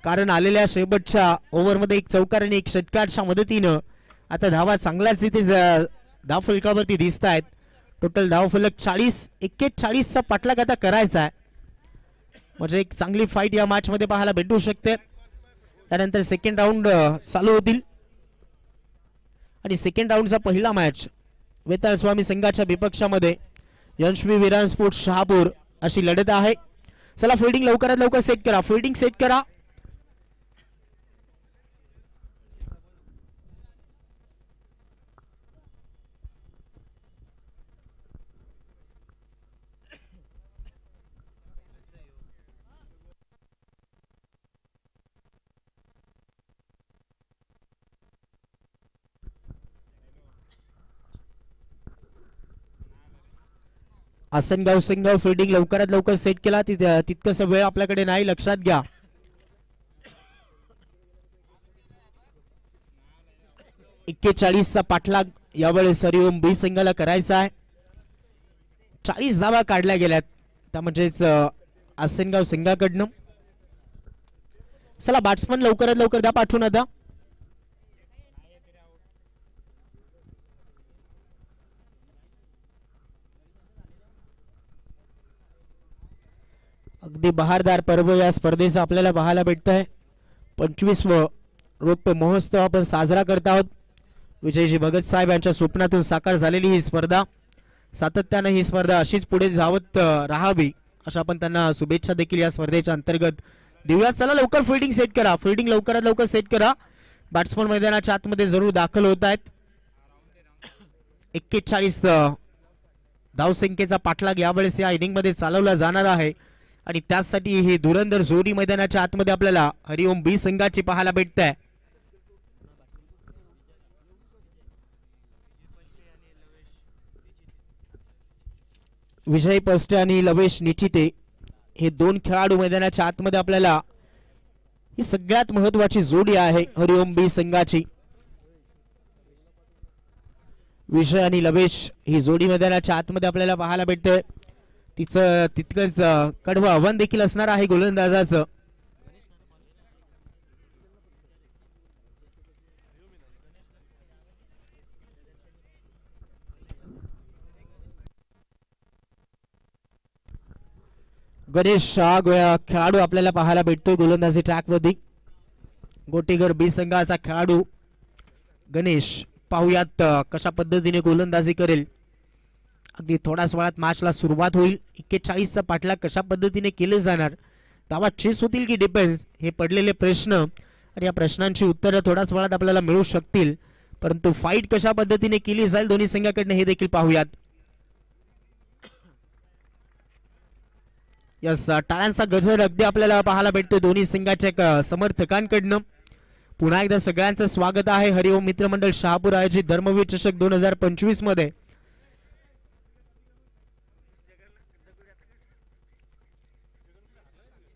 कारण आलेल्या शेवटच्या ओव्हरमध्ये एक चौकार आणि एक षटकारच्या मदतीनं आता धावा चांगल्याच इथे धाव फलकावरती दिसत आहेत. टोटल धाव फलक 40. 41चा पाठलाग आता करायचा आहे. म्हणजे एक चांगली फाईट या मॅच मध्ये पाहायला भेटू शकते. त्यानंतर सेकंड राऊंड चालू होतील आणि सेकंड राऊंडचा पहिला मॅच वेताळ स्वामी संघाच्या विपक्षामध्ये यशस्वी विरान स्पोर्ट्स शहापूर अशी लढत आहे. चला फिल्डिंग लवकरात लवकर सेट करा. फिल्डिंग सेट करा. आसनगाव संघ फिल्डिंग लवकरात लवकर सेट केला. तितकंसं वेळ आपल्याकडे नाही. लक्षात घ्या. चा पाठलाग यावेळेस हरिओम बी संघाला करायचा आहे. 40 धावा काढल्या गेल्यात त्या म्हणजेच आसनगाव संघाकडनं. चला बॅट्समन लवकरात लवकर द्या पाठवून आता. अगदी बहारदार पर्व या स्पर्धेचा आपल्याला पाहायला भेटत आहे. 25वा रौप्य महोत्सव आपण साजरा करत आहोत. विजयजी भगत साहेब यांच्या स्वप्नातून साकार झालेली ही स्पर्धा. सातत्याने ही स्पर्धा अशीच पुढे जावत राहावी अशा आपण त्यांना शुभेच्छा देखील या स्पर्धेच्या अंतर्गत देऊया. चला लवकर फिल्डिंग सेट करा. फिल्डिंग लवकरात लवकर सेट करा. बॅट्समन मैदानाच्या आतमध्ये जरूर दाखल होत आहेत. 41 धावसंख्येचा पाठलाग यावेळेस या इनिंग मध्ये चालवला जाणार आहे आणि त्यासाठी ही धुरंधर जोडी मैदानाच्या आतमध्ये आपल्याला हरिओम बी संघाची पाहायला भेटत आहे. विजय पस्टे आणि लवेश निचिते हे दोन खेळाडू मैदानाच्या आतमध्ये आपल्याला ही सगळ्यात महत्वाची जोडी आहे हरिओम बी संघाची. विजय आणि लवेश ही जोडी मैदानाच्या आतमध्ये आपल्याला पाहायला भेटते. तिचं तितकंच कडवं आव्हान देखील असणार आहे गोलंदाजाचं. गणेश हा खेळाडू आपल्याला पाहायला भेटतोय गोलंदाजी ट्रॅकवरती. गोटेगर बी संघाचा खेळाडू गणेश. पाहूयात कशा पद्धतीने गोलंदाजी करेल. अगदी थोड्याच वेळात मॅचला सुरुवात होईल. 41चा पाठलाग कशा पद्धतीने केले जाणार, धावा चेस होतील की डिफेन्स, हे पडलेले प्रश्न आणि या प्रश्नांची उत्तरं थोड्याच वेळात आपल्याला मिळू शकतील. परंतु फाईट कशा पद्धतीने केली जाईल दोन्ही संघाकडनं हे देखील पाहूयात. यस, टाळ्यांचा गजर अगदी आपल्याला पाहायला भेटतो दोन्ही संघाच्या समर्थकांकडनं. पुन्हा एकदा सगळ्यांचं स्वागत आहे हरिओम मित्रमंडळ शहापूर आयोजित धर्मवीर चषक 2025 मध्ये.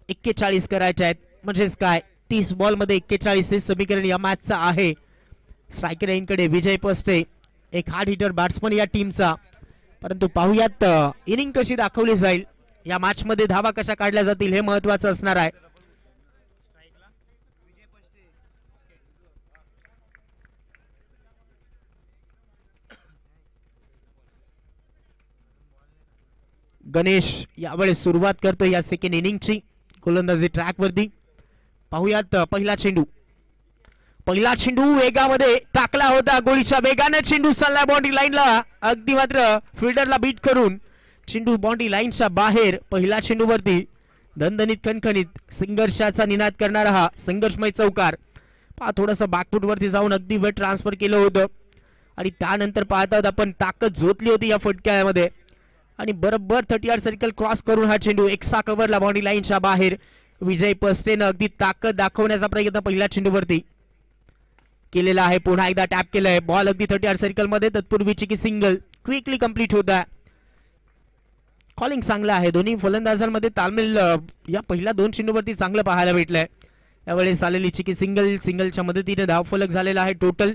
एक्केचाळीस करायचे आहेत म्हणजेच काय 30 बॉल मध्ये 41 हे समीकरण या मॅचचा आहे. स्ट्रायकर लाईनकडे विजय पस्टे, एक हार्ड हिटर बॅट्समन या टीमचा. परंतु पाहूयात इनिंग कशी दाखवली जाईल, या मॅच मध्ये धावा कशा काढल्या जातील हे महत्वाचं असणार आहे. गणेश यावेळेस सुरुवात करतो या सेकंड इनिंगची गोलंदाजी ट्रॅक वरती. पाहूयात पहिला चेंडू वेगामध्ये टाकला होता, गोळीच्या वेगाने चेंडू चालला बाउंड्री लाईनला. अगदी मात्र फिल्डरला बीट करून चेंडू बाउंड्री लाईनच्या बाहेर. पहिला चेंडू वरती दणदणीत खणखणीत संघर्षाचा निनाद करणारा हा संघर्षमय चौकार. थोडंसं बॅकफूट वरती जाऊन अगदी वेट ट्रान्सफर केलं होतं आणि त्यानंतर पाहत आहोत आपण ताकद झोतली होती या फटक्यामध्ये आणि बरोबर 30 सर्कल क्रॉस करून हा चेंडू एक्सा कव्हरला बाउंड्री लाईनच्या बाहेर. विजय पस्टेनं अगदी ताकद दाखवण्याचा प्रयत्न पहिल्या चेंडूवरती केलेला आहे. पुन्हा एकदा टॅप केलंय, बॉल अगदी 30 सर्कल मध्ये. तत्पूर्वीची की सिंगल क्विकली कंप्लीट होत आहे. कॉलिंग चांगलं आहे, दोन्ही फलंदाजांमध्ये तालमेल या पहिल्या 2 चेंडूवरती चांगलं पाहायला भेटलंय. यावेळेस आलेली चिकी सिंगलच्या मदतीने धावफलक झालेला आहे. टोटल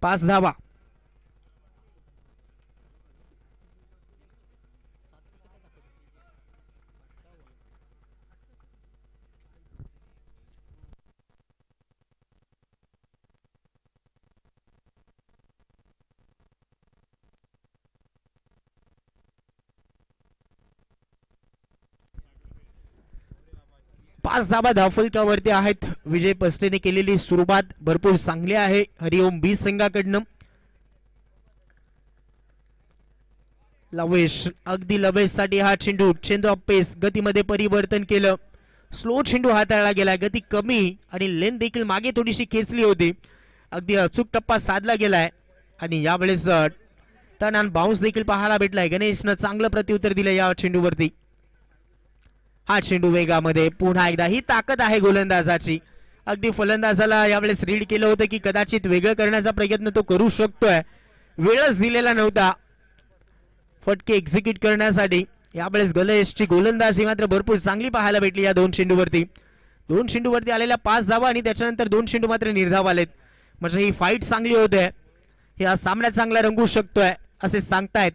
5 धावा. पाच धावा धावफलकावरती आहेत. विजय पस्टेने केलेली सुरुवात भरपूर चांगली आहे हरिओम बी संघाकडनं. लवेश, अगदी लवेश साठी हा चेंडू ऑफ पेस गतीमध्ये परिवर्तन केलं. स्लो चेंडू हाताळला गेला, गती कमी आणि लेंथ देखील मागे थोडीशी खेचली होती. अगदी अचूक टप्पा साधला गेलाय आणि यावेळेस टर्न अँड बाउन्स देखील पाहायला भेटलाय. गणेशनं चांगलं प्रत्युत्तर दिलं या चेंडूवरती. हा चेंडू वेगामध्ये. पुन्हा एकदा ही ताकद आहे गोलंदाजाची. अगदी फलंदाजाला यावेळेस रीड केलं होतं की कदाचित वेगळं करण्याचा प्रयत्न तो करू शकतोय, वेळच दिलेला नव्हता फटके एक्झिक्यूट करण्यासाठी. यावेळेस गणेशची गोलंदाजी मात्र भरपूर चांगली पाहायला भेटली या 2 चेंडूवरती. 2 चेंडूवरती आलेल्या 5 धावा आणि त्याच्यानंतर 2 चेंडू मात्र निर्धाव आलेत. म्हणजे ही फाईट चांगली होते, हा सामना चांगला रंगू शकतोय असे सांगतायत.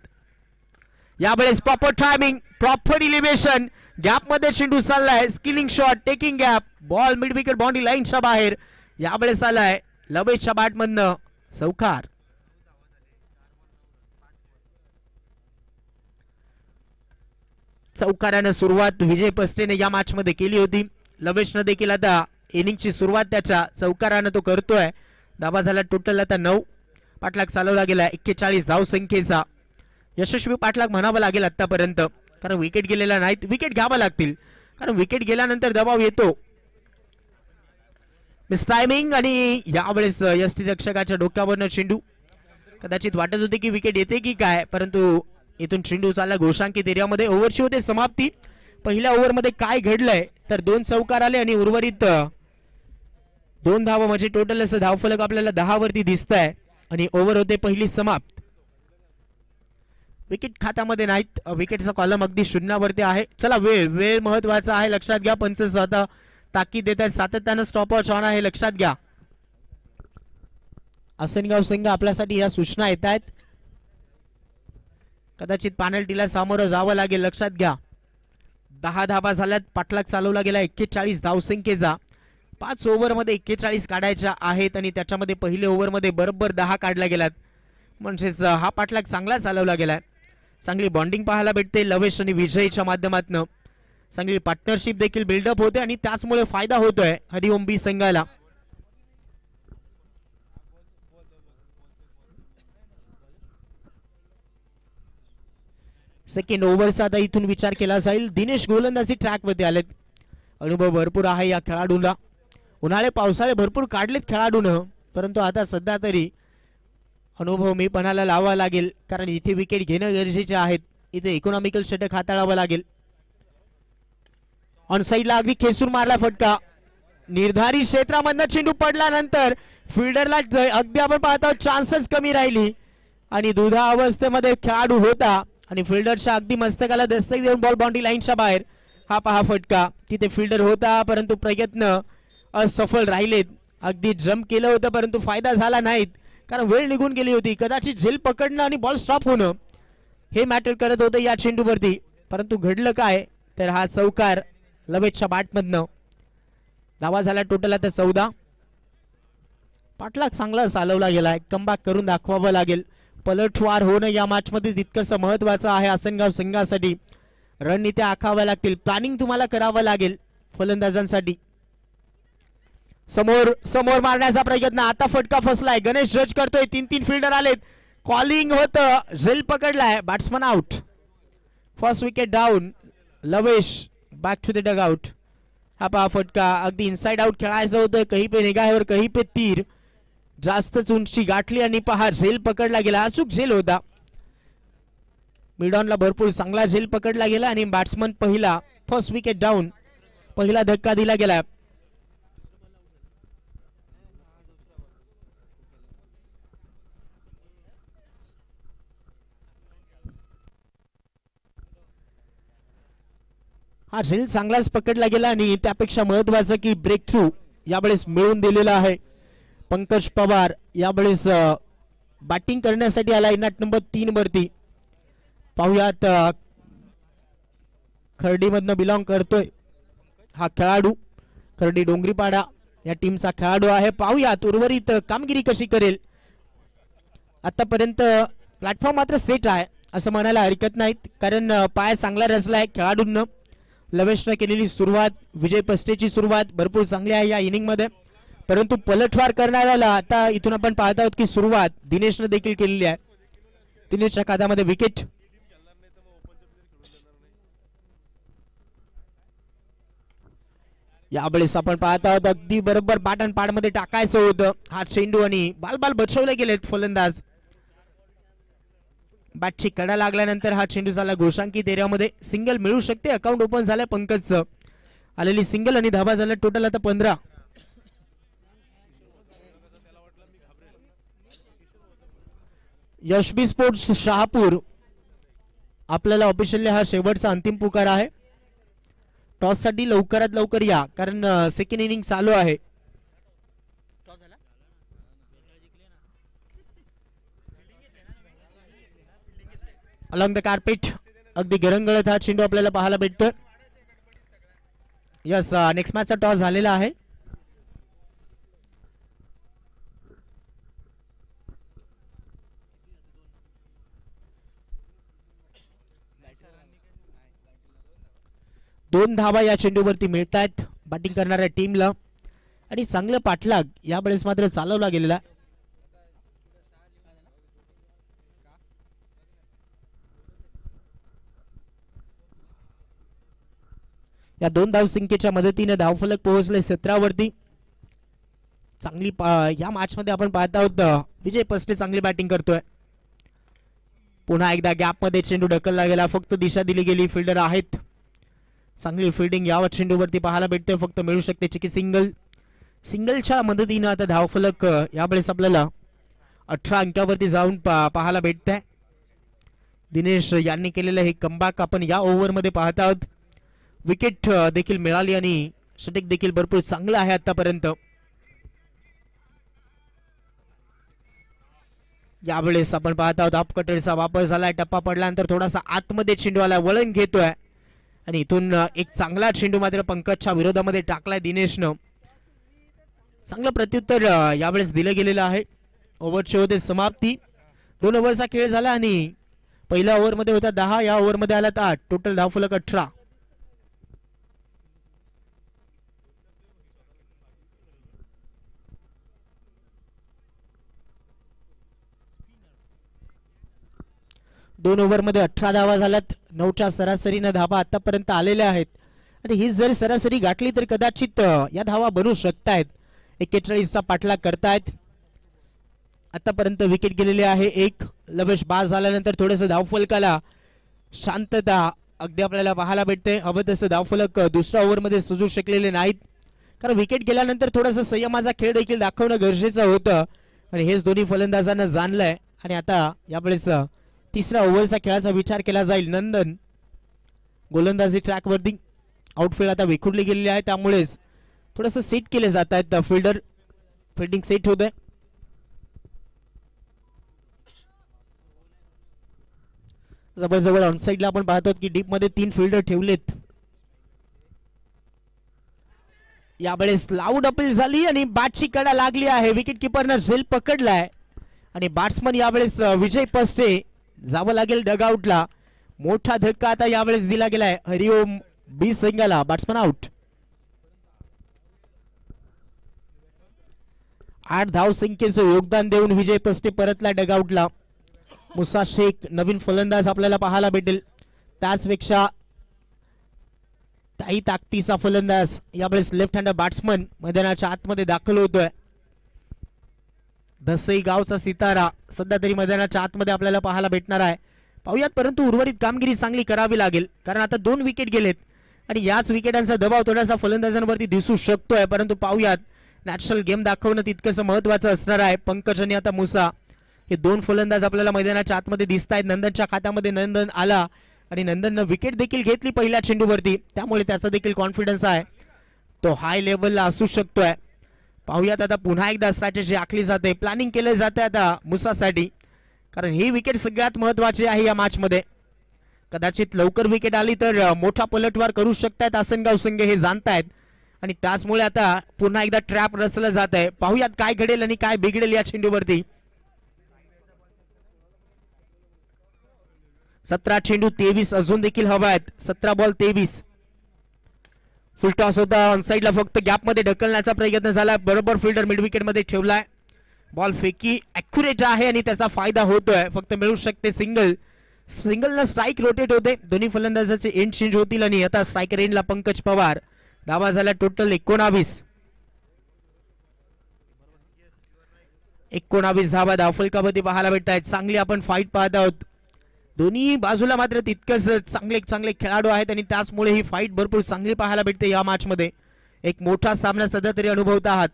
यावेळेस proper timing, proper elevation, gap मध्ये चेंडू चाललाय. Skilling shot, taking gap, ball mid wicket boundary लाईनच्या बाहेर. यावेळेस आलाय लवेशच्या बॅटमधनं चौकार. चौकारानं सुरुवात विजय पस्टेने या मॅच मध्ये केली होती. लवेशनं देखील आता इनिंगची सुरुवात त्याच्या चौकारानं तो करतोय. धावा झाला टोटल आता 9. पाठलाग चालवला गेला 41 धाव संख्येचा. यशस्वी पाठलाग म्हणावा लागेल आतापर्यंत, कारण विकेट गेलेला नाहीत. विकेट घ्यावा लागतील, कारण विकेट गेल्यानंतर दबाव येतो. मिस टायमिंग आणि यावेळेस यष्टीरक्षकाच्या डोक्यावरनं चेंडू. कदाचित वाटत होते की विकेट येते की काय, परंतु इथून चेंडू चालला घोषांकित एरियामध्ये. ओव्हरची होते समाप्ती. पहिल्या ओव्हरमध्ये काय घडलंय तर 2 चौकार आले आणि उर्वरित 2 धावा, म्हणजे टोटल असं धावफलक आपल्याला 10 वरती दिसत आहे आणि ओव्हर होते पहिली समाप्त. विकेट खात्यामध्ये नाहीत. विकेटचा कॉलम अगदी शून्यावरती आहे. चला, वेळ महत्वाचा आहे, लक्षात घ्या. पंच स्वतः ताकीद देत आहेत, सातत्यानं स्टॉपवॉच ऑन आहे, लक्षात घ्या. आसनगाव संघ आपल्यासाठी या सूचना येत आहेत. कदाचित पेनल्टीला सामोरं जावं लागेल, लक्षात घ्या. 10 धावा झाल्यात. पाठलाग चालवला गेला 41 धावसंख्येचा. 5 ओव्हरमध्ये 41 काढायच्या आहेत आणि त्याच्यामध्ये पहिल्या ओव्हरमध्ये बरोबर 10 काढल्या गेल्यात. म्हणजेच हा पाठलाग चांगला चालवला गेलाय. चांगली बॉन्डिंग पाहायला भेटते लवेश आणि विजयच्या माध्यमातून. चांगली पार्टनरशिप देखील बिल्डअप होते आणि त्याचमुळे फायदा होतोय हरिओम बी संघाला. सेकंड ओव्हरचा आता इथून विचार केला जाईल. दिनेश गोलंदाजी ट्रॅक वरती आलेत. अनुभव भरपूर आहे या खेळाडूला. उन्हाळे पावसाळे भरपूर काढलेत खेळाडून, परंतु आता सध्या तरी अनुभव मी पणाला लावावा लागेल, कारण इथे विकेट घेणं गरजेचे आहेत. इथे इकॉनॉमिकल षटक हाताळावं लागेल. ऑन साईडला अगदी खेचून मारला फटका. निर्धारित क्षेत्रामधनं चेंडू पडल्यानंतर फिल्डरला अगदी आपण पाहतो चान्सेस कमी राहिली आणि दुधा अवस्थेमध्ये खेळाडू होता आणि फिल्डरच्या अगदी मस्तकाला दस्तक देऊन बॉल बाउंड्री लाईनच्या बाहेर. हा पहा फटका. तिथे फिल्डर होता परंतु प्रयत्न असफल राहिलेत. अगदी जम्प केलं होतं परंतु फायदा झाला नाहीत, कारण वेळ निघून गेली होती. कदाचित झेल पकडणं आणि बॉल स्टॉप होणं हे मॅटर करत होतं या चेंडूवरती, परंतु घडलं काय तर हा चौकार लवेजच्या बॅटमधनं. धावा झाला टोटल आता 14. पाठलाग चांगला चालवला गेलाय. कमबॅक करून दाखवावं लागेल. पलटवार होणं या मॅच मध्ये तितकंसं महत्वाचं आहे आसनगाव संघासाठी. रणनीत्या आखाव्या लागतील. प्लॅनिंग तुम्हाला करावं लागेल फलंदाजांसाठी. समोर समोर मारण्याचा प्रयत्न. आता फटका फसलाय. गणेश जज करतोय. 3 फिल्डर आलेत. कॉलिंग होतं. झेल पकडलाय. Batsman out. First wicket down. Lavesh back to the dugout. हा पहा फटका. अगदी इनसाइड आउट खेळायचं होतं. कहीं पे निगाहेवर कहीं पे तीर. जास्तच उंची गाठली आणि पहा झेल पकडला गेला. अचूक झेल होता. मिडॉनला भरपूर चांगला झेल पकडला गेला आणि बॅट्समन पहिला. First wicket down. पहिला धक्का दिला गेला. हा झेल चांगलाच पकडला गेला आणि त्यापेक्षा महत्वाचं की ब्रेक थ्रू यावेळेस मिळवून दिलेला आहे. पंकज पवार यावेळेस बॅटिंग करण्यासाठी आला नट नंबर 3 वरती. पाहुयात खर्डीमधनं बिलॉंग करतोय हा खेळाडू. खर्डी डोंगरीपाडा या टीमचा खेळाडू आहे. पाहुयात उर्वरित कामगिरी कशी करेल. आतापर्यंत प्लॅटफॉर्म मात्र सेट आहे असं म्हणायला हरकत नाही, कारण पाय चांगला रचलाय खेळाडूंना. लवेशनं केलेली सुरुवात, विजय पस्टेची सुरुवात भरपूर चांगली आहे या इनिंग मध्ये, परंतु पलटवार करणाऱ्याला आता इथून आपण पाहत आहोत की सुरुवात दिनेशने देखील केलेली आहे. दिनेशच्या खात्यामध्ये विकेट. यावेळेस आपण पाहत आहोत अगदी बरोबर पाटण पाडमध्ये टाकायचं होतं हा चेंडू आणि बाल बचवले गेलेत फलंदाज. बॅटची कडा लागल्यानंतर हा चेंडू झाला घोषांकित एरियामध्ये. सिंगल मिळू शकते. अकाउंट ओपन झालंय पंकजचं. आलेली सिंगल आणि धावा झाला टोटल आता 15. यशबी स्पोर्ट्स शहापूर आपल्याला ऑफिशियली हा शेवटचा अंतिम पुकार आहे. टॉस साठी लवकरात लवकर या, कारण सेकंड इनिंग चालू आहे. अलॉंग द कार्पेट अगदी गरंगळत हा चेंडू आपल्याला पाहायला भेटतोय. यस, नेक्स्ट मॅचचा टॉस झालेला आहे. दोन धावा या चेंडूवरती मिळतात बॅटिंग करणाऱ्या टीमला आणि चांगलं पाठलाग यावेळेस मात्र चालवला गेलेला. या दोन धावसंख्येच्या मदतीने धावफलक पोहोचले 17 वरती. चांगली या मॅच मध्ये आपण पाहत आहोत विजय पस्टे चांगली बॅटिंग करतोय. पुन्हा एकदा गॅप मध्ये चेंडू ढकलला गेला. फक्त दिशा दिली गेली. फिल्डर आहेत. चांगली फिल्डिंग या चेंडूवरती पाहायला भेटतोय. फक्त मिळू शकते चिकी सिंगल. सिंगलच्या मदतीने आता धावफलक यावेळेस आपल्याला 18 अंकावरती जाऊन पाहायला भेटत आहे. दिनेश यांनी केलेलं हे कमबॅक आपण या ओव्हर मध्ये पाहत आहोत. विकेट देखील मिळाली आणि षटक देखील भरपूर चांगलं आहे आतापर्यंत. यावेळेस आपण पाहत आहोत ऑफ कटरचा वापर झालाय. टप्पा पडल्यानंतर थोडासा आतमध्ये चेंडू आला. वळण घेतोय आणि इथून एक चांगला चेंडू मात्र पंकजच्या विरोधामध्ये टाकलाय दिनेशनं. चांगलं प्रत्युत्तर यावेळेस दिलं गेलेलं आहे. ओव्हरची होते समाप्ती. 2 ओव्हरचा खेळ झाला आणि पहिल्या ओव्हरमध्ये होता 10, या ओव्हरमध्ये आला 8. टोटल धावफलक 18. 2 ओव्हरमध्ये 18 धावा झाल्यात. 9च्या सरासरीने धावा आतापर्यंत आलेल्या आहेत आणि ही जर सरासरी गाठली तर कदाचित या धावा बनू शकतायत. 41चा पाठलाग करतायत. आतापर्यंत विकेट गेलेली आहे एक. लवेश बाद झाल्यानंतर थोडंसं धावफलकाला शांतता अगदी आपल्याला पाहायला भेटते. हवं तसं धावफलक दुसऱ्या ओव्हरमध्ये सजू शकलेले नाहीत, कारण विकेट गेल्यानंतर थोडंसं संयमाचा खेळ देखील दाखवणं गरजेचं होतं आणि हेच दोन्ही फलंदाजांना जाणलंय. आणि आता यावेळेस तिसऱ्या ओव्हरचा खेळाचा विचार केला जाईल. नंदन गोलंदाजी ट्रॅकवरती. आउटफील्ड आता विखुरली गेलेली आहे, त्यामुळेच थोडंसं सेट केले जात आहेत. फिल्डिंग सेट होत आहे. जवळजवळ ऑनसाइडला आपण पाहतो की डीप मध्ये 3 फिल्डर ठेवलेत. यावेळेस लाऊड अपील झाली आणि बॅटची कडा लागली आहे. विकेट किपरनं झेल पकडलाय आणि बॅट्समन यावेळेस विजय पस्टे जावं लागेल डगआउटला. मोठा धक्का आता यावेळेस दिला गेलाय हरिओम बी सिंगला. Batsman out. 8 धावसंख्येचं योगदान देऊन विजय पस्टे परतला डगआउटला. मुसा शेख नवीन फलंदाज आपल्याला पाहायला भेटेल. त्याचपेक्षा ताई ताकदीचा फलंदाज यावेळेस लेफ्ट हँडर बॅट्समन मैदानाच्या आतमध्ये दाखल होतोय. दसई गावचा सितारा सध्या तरी मैदानाच्या आतमध्ये आपल्याला पाहायला भेटणार आहे. पाहूयात, परंतु उर्वरित कामगिरी चांगली करावी लागेल, कारण आता 2 विकेट गेलेत आणि याच विकेटांचा दबाव थोडासा फलंदाजांवरती दिसू शकतोय. परंतु पाहूयात, नॅचरल गेम दाखवणं तितकंसं महत्वाचं असणार आहे. पंकज आणि आता मुसा हे 2 फलंदाज आपल्याला मैदानाच्या आतमध्ये दिसत आहेत. नंदनच्या खात्यामध्ये नंदन आला आणि नंदननं विकेट देखील घेतली पहिल्या चेंडूवरती, त्यामुळे त्याचा देखील कॉन्फिडन्स आहे तो हाय लेवलला असू शकतोय. पाहूयात आता पुन्हा एकदा स्ट्रॅटेजी आखली जाते, प्लॅनिंग केले जाते आता मुसासाठी, कारण ही विकेट सगळ्यात महत्वाची आहे या मॅच मध्ये. कदाचित लवकर विकेट आली तर मोठा पलटवार करू शकतात आसनगाव संघ, हे जाणतायत आणि त्याचमुळे आता पुन्हा एकदा ट्रॅप रचलं जात आहे. पाहूयात काय घडेल आणि काय बिघडेल या चेंडूवरती. 17 चेंडू 23 अजून देखील हवा आहेत. 17 बॉल 23. फुल टॉस होता ऑनसाइडला, फक्त गॅप मध्ये ढकलण्याचा प्रयत्न झाला. बरोबर फिल्डर मिड विकेट मध्ये ठेवलाय. बॉल फेकी ॲक्युरेट आहे आणि त्याचा फायदा होतोय. फक्त मिळू शकते सिंगल. सिंगलनं स्ट्राईक रोटेट होते. दोन्ही फलंदाजाचे एंड चेंज होतील आणि आता स्ट्रायकर एंडला पंकज पवार. धावा झाला टोटल 19. 19 धावा धावफलकामध्ये पाहायला भेटत आहेत. चांगली आपण फाईट पाहत आहोत. दोन्ही बाजूला मात्र तितकंच चांगले खेळाडू आहेत आणि त्याचमुळे ही फाईट भरपूर चांगली पाहायला भेटते या मॅच मध्ये. एक मोठा सामना सध्या तरी अनुभवत आहात.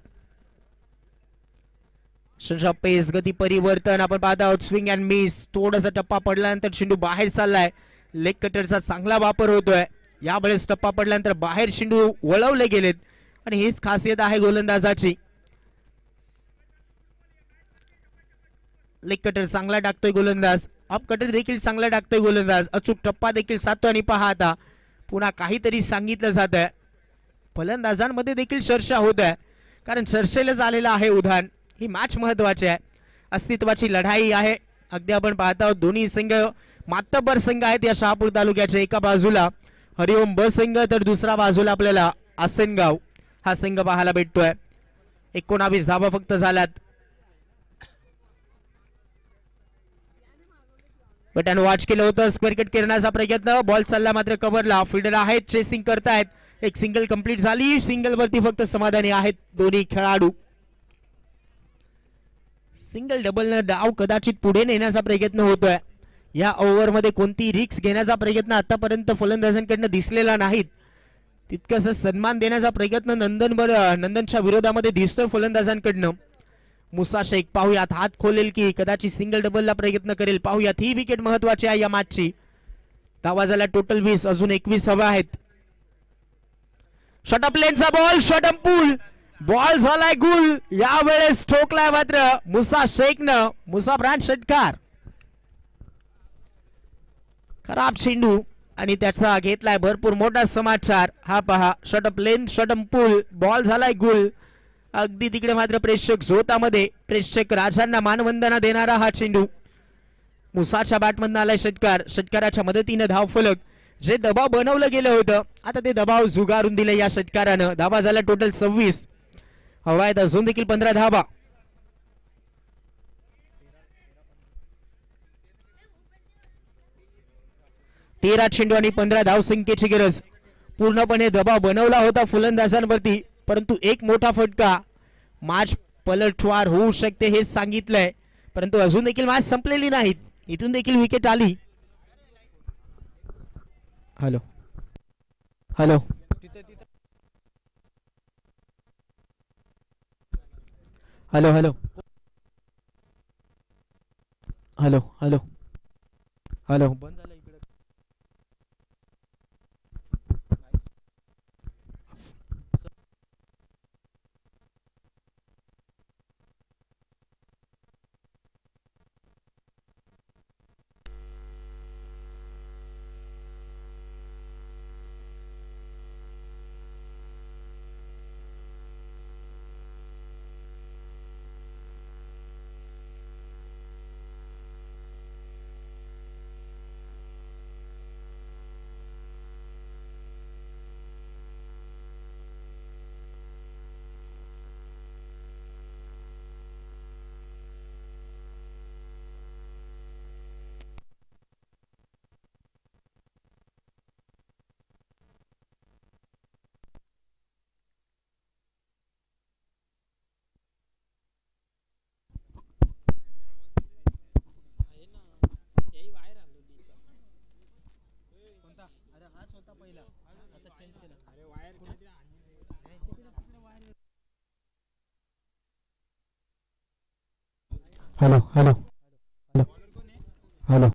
पेस गती परिवर्तन आपण पाहत आहोत. Swing and miss. थोडासा टप्पा पडल्यानंतर चेंडू बाहेर चाललाय. लेग कटरचा चांगला वापर होतोय. यावेळेस टप्पा पडल्यानंतर बाहेर चेंडू वळवले गेलेत आणि हीच खासियत आहे गोलंदाजाची. लेग कटर चांगला टाकतोय गोलंदाज. अप कटर देखील चांगला टाकतोय गोलंदाज. अचूक टप्पा देखील साधतो आणि पहा आता पुन्हा काहीतरी सांगितलं जात आहे. फलंदाजांमध्ये देखील चर्चा होत आहे, कारण चर्चेला झालेलं आहे उधाण. ही मॅच महत्वाची आहे. अस्तित्वाची लढाई आहे. अगदी आपण पाहत आहोत दोन्ही संघ मातब्बर संघ आहेत या शहापूर तालुक्याचे. एका बाजूला हरिओम ब संघ तर दुसऱ्या बाजूला आपल्याला आसनगाव हा संघ पाहायला भेटतोय. 19 धावा फक्त झाल्यात. बटन वॉच केलं होतं. स्क्वेअर कट करण्याचा प्रयत्न. बॉल चालला मात्र कव्हरला. फिल्डर आहेत, चेसिंग करतायत. एक सिंगल कंप्लीट झाली. सिंगल वरती फक्त समाधानी आहेत दोन्ही खेळाडू. सिंगल डबल न डाव कदाचित पुढे नेण्याचा प्रयत्न होतोय. या ओव्हर मध्ये कोणती रिक्स घेण्याचा प्रयत्न आतापर्यंत फलंदाजांकडून दिसलेला नाही. तितकंच सन्मान देण्याचा प्रयत्न नंदनच्या विरोधामध्ये दिसतोय फलंदाजांकडनं. मुसा शेख पाहूयात हात खोलेल की कदाचित सिंगल डबलला प्रयत्न करेल. पाहूयात, ही विकेट महत्वाची आहे या मॅचची. धावा झाला टोटल 20. अजून 21 हवा आहेत. शॉर्ट लेनचा बॉल. Short pull. बॉल झालाय गुल. यावेळेस ठोकलाय मात्र मुसा शेखनं. मुसा ब्रँड षटकार. खराब चेंडू आणि त्याचा घेतलाय भरपूर मोठा समाचार. हा पहा, शॉर्ट लेन शॉर्ट पूल. बॉल झालाय गुल. अगदी तिकडे मात्र प्रेक्षक झोतामध्ये प्रेक्षक राजांना मानवंदना देणारा हा चेंडू. मुसाच्या बॅटमधून आलाय षटकार. षटकाराच्या मदतीने धावफलक जे दबाव बनवलं गेलं होतं आता ते दबाव झुगारून दिले या षटकारानं. धावा झाला टोटल 26. हवा आहेत अजून देखील 15 धावा. 13 चेंडू आणि 15 धावसंख्येची गरज. पूर्णपणे दबाव बनवला होता फलंदाजांवरती, परंतु एक मोठा फटका, मॅच पलटवार होऊ शकते हे सांगितलंय. परंतु अजून देखील मॅच संपलेली नाही, इथून देखील विकेट आली. Hello hello hello hello hello hello hello बंद झालं इकडे. Hello hello hello hello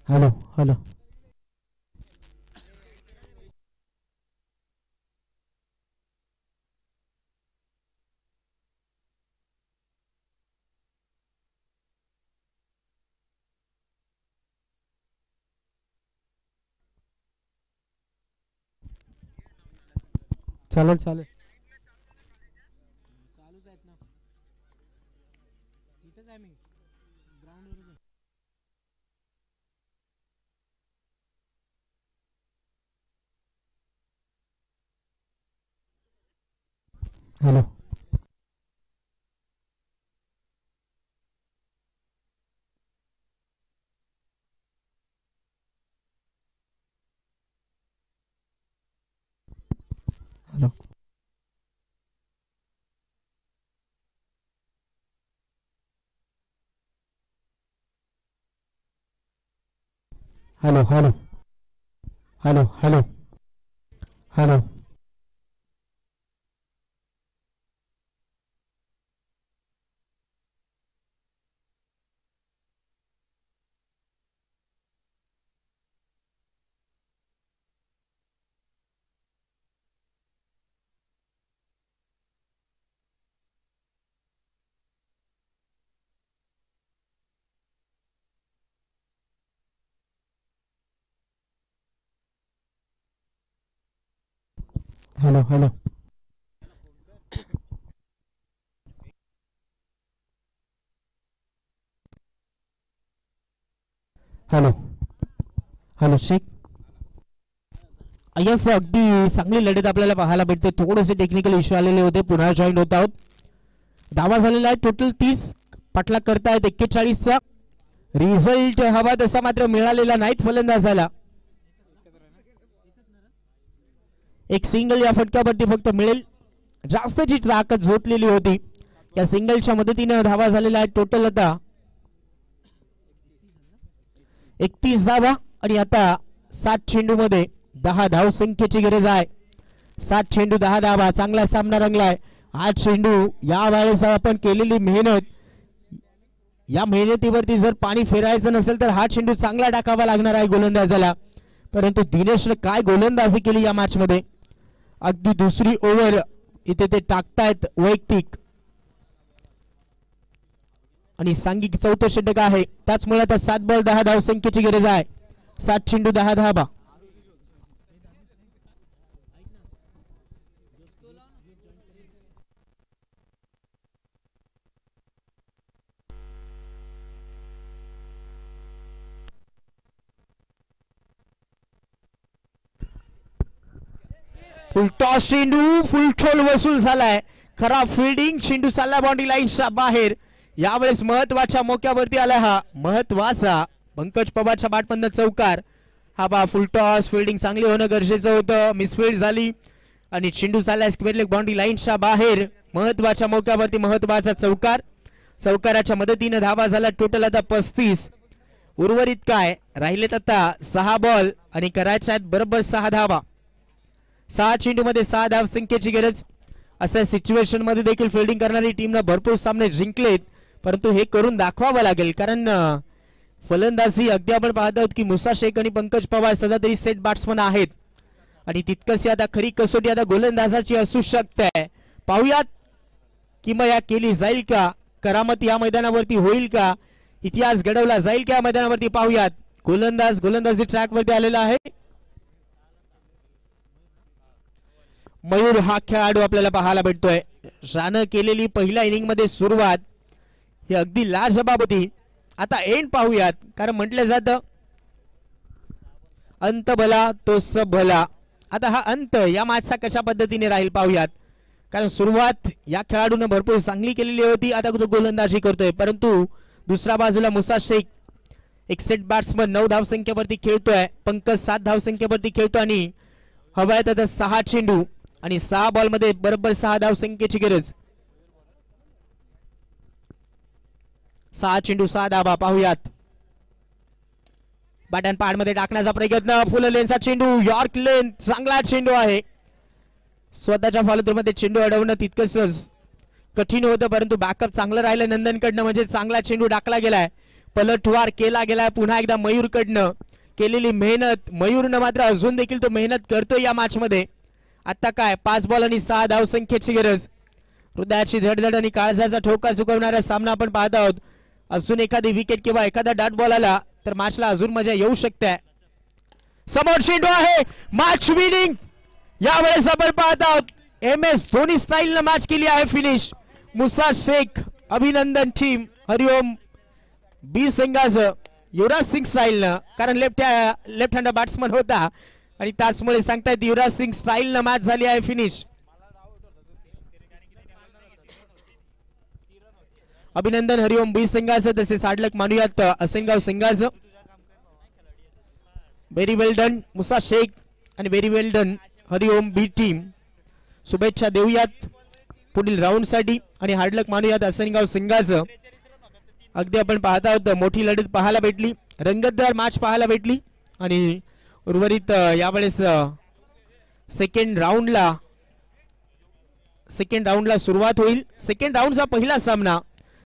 hello hello चालेल चालेल चालूच आहेत ना, इथेच आहे मी ग्राउंडवर. Hello hello hello hello hello hello hello hello hello hello hello Shaikh. Yes, अगदी चांगली लढत आपल्याला पाहायला भेटते. थोडेसे टेक्निकल इश्यू आलेले होते, पुन्हा जॉईन होत आहोत. धावा झालेला आहे टोटल 30, पाठलाग करतायत 41चा. रिझल्ट हवा तसा मात्र मिळालेला नाहीत फलंदाजाला. एक सिंगल या फटक्यावरती फक्त मिळेल, जास्तची ताकद झोतलेली होती. या सिंगलच्या मदतीने धावा झालेल्या आहेत टोटल आता 31 धावा. आणि आता 7 चेंडू मध्ये 10 धाव संख्येची गरज आहे. 7 चेंडू 10 धावा, चांगला सामना रंगलाय. 8 चेंडू, या वेळेस आपण केलेली मेहनत, या मेहनतीवरती जर पाणी फेरायचं नसेल तर हा चेंडू चांगला टाकावा लागणार आहे गोलंदाजाला. परंतु दिनेशने काय गोलंदाजी केली या मॅच मध्ये. अगदी दुसरी ओव्हर इथे ते टाकतायत वैयक्तिक, आणि सांघिक 4थं षटक आहे. त्याचमुळे आता 7 बॉल 10 धाव संख्येची गरज आहे. 7 चेंडू 10 धावा. फुल टॉस चेंडू, फुल ठोल वसूल झालाय. खराब फिल्डिंग, चेंडू चालला बाउंड्री लाईनच्या बाहेर. यावेळेस महत्वाच्या मोक्यावरती आला हा महत्वाचा पंकज पवारच्या बॅटमधनं चौकार. हा बा फुल टॉस, फिल्डिंग चांगली होणं गरजेचं होतं, मिसफिल्ड झाली आणि चेंडू चाललाय स्क्वेअर लेग बाउंड्री लाईनच्या बाहेर. महत्वाच्या मोक्यावरती महत्वाचा चौकार. चौकाराच्या मदतीने धावा झाला टोटल आता 35. उर्वरित काय राहिलेत आता 6 बॉल आणि करायच्या आहेत बरोबर 6 धावा. 6 चेंडू मध्ये 6 धाव संख्येची गरज. अशा सिच्युएशन मध्ये देखील फिल्डिंग करणारी टीमनं भरपूर सामने जिंकलेत, परंतु हे करून दाखवावं लागेल. कारण फलंदाजी अगदी आपण पाहत आहोत की मुसा शेख आणि पंकज पवार सध्या तरी सेट बॅट्समन आहेत आणि तितकंच आता खरी कसोटी आता गोलंदाजाची असू शकते. पाहूयात किमया केली जाईल का, करामत या मैदानावरती होईल का, इतिहास घडवला जाईल का या मैदानावरती. पाहूयात. गोलंदाजी ट्रॅक वरती आलेला आहे. मयूर हा खेळाडू आपल्याला पाहायला भेटतोय. रानं केलेली पहिल्या इनिंग मध्ये सुरुवात ही अगदी लाजबाब होती. आता एंड पाहूयात, कारण म्हटलं जातं अंत भला तो सब भला. आता हा अंत या मॅचचा कशा पद्धतीने राहील पाहूयात, कारण सुरुवात या खेळाडूने भरपूर चांगली केलेली होती. आता तो गोलंदाजी करतोय, परंतु दुसऱ्या बाजूला मुसा शेख एक सेट बॅट्समन 9 धावसंख्येवरती खेळतोय, पंकज 7 धावसंख्येवरती खेळतो आणि हवायत आता 6 चेंडू आणि 6 बॉल मध्ये बरोबर 6 धावसंख्येची गरज. 6 चेंडू 6 धावा. पाहूयात. बॅटन पॅड मध्ये टाकण्याचा प्रयत्न, फुल लेनचा चेंडू, यॉर्क लेन, चांगला चेंडू आहे. स्वतःच्या फॉलोथ्रूमध्ये चेंडू अडवणं तितकंच कठीण होतं, परंतु बॅकअप चांगलं राहिलं नंदनकडनं, म्हणजे चांगला चेंडू टाकला गेलाय, पलटवार केला गेलाय पुन्हा एकदा मयूरकडनं. केलेली मेहनत, मयूरनं मात्र अजून देखील तो मेहनत करतोय या मॅच मध्ये. आता काय 5 बॉल आणि 6 धावसंख्येची गरज. हृदयाची धडधड आणि काळजाचा ठोका चुकवणारा सामना आपण पाहत आहोत. अजून एखादी विकेट किंवा एखादा डॉट बॉल आला तर मॅचला अजून मजा येऊ शकते. समोर चेंडू आहे, मॅच विनिंग. यावेळेस आपण पाहत आहोत MS धोनी स्टाईलनं मॅच केली आहे फिनिश. मुसा शेख, अभिनंदन टीम. हरिओम बी सिंगाज युवराज सिंग स्टाईलनं, कारण लेफ्ट हँड बॅट्समन होता आणि त्याचमुळे सांगतायत युवराज सिंग स्टाईलनं मॅच झाली आहे फिनिश. अभिनंदन हरिओम बी सिंगाचं, तसेच हार्डलक मानूयात असेनगाव सिंगाचं. व्हेरी वेल डन मुसा शेख आणि व्हेरी वेल डन हरिओम बी टीम. शुभेच्छा देऊयात पुढील राऊंड साठी आणि हार्डलक मानूयात असेनगाव सिंगाचं. अगदी आपण पाहत आहोत मोठी लढत पाहायला भेटली, रंगतदार मॅच पाहायला भेटली आणि उर्वरित यावेळेस सेकंड राऊंडला सुरुवात होईल. सेकंड राऊंडचा पहिला सामना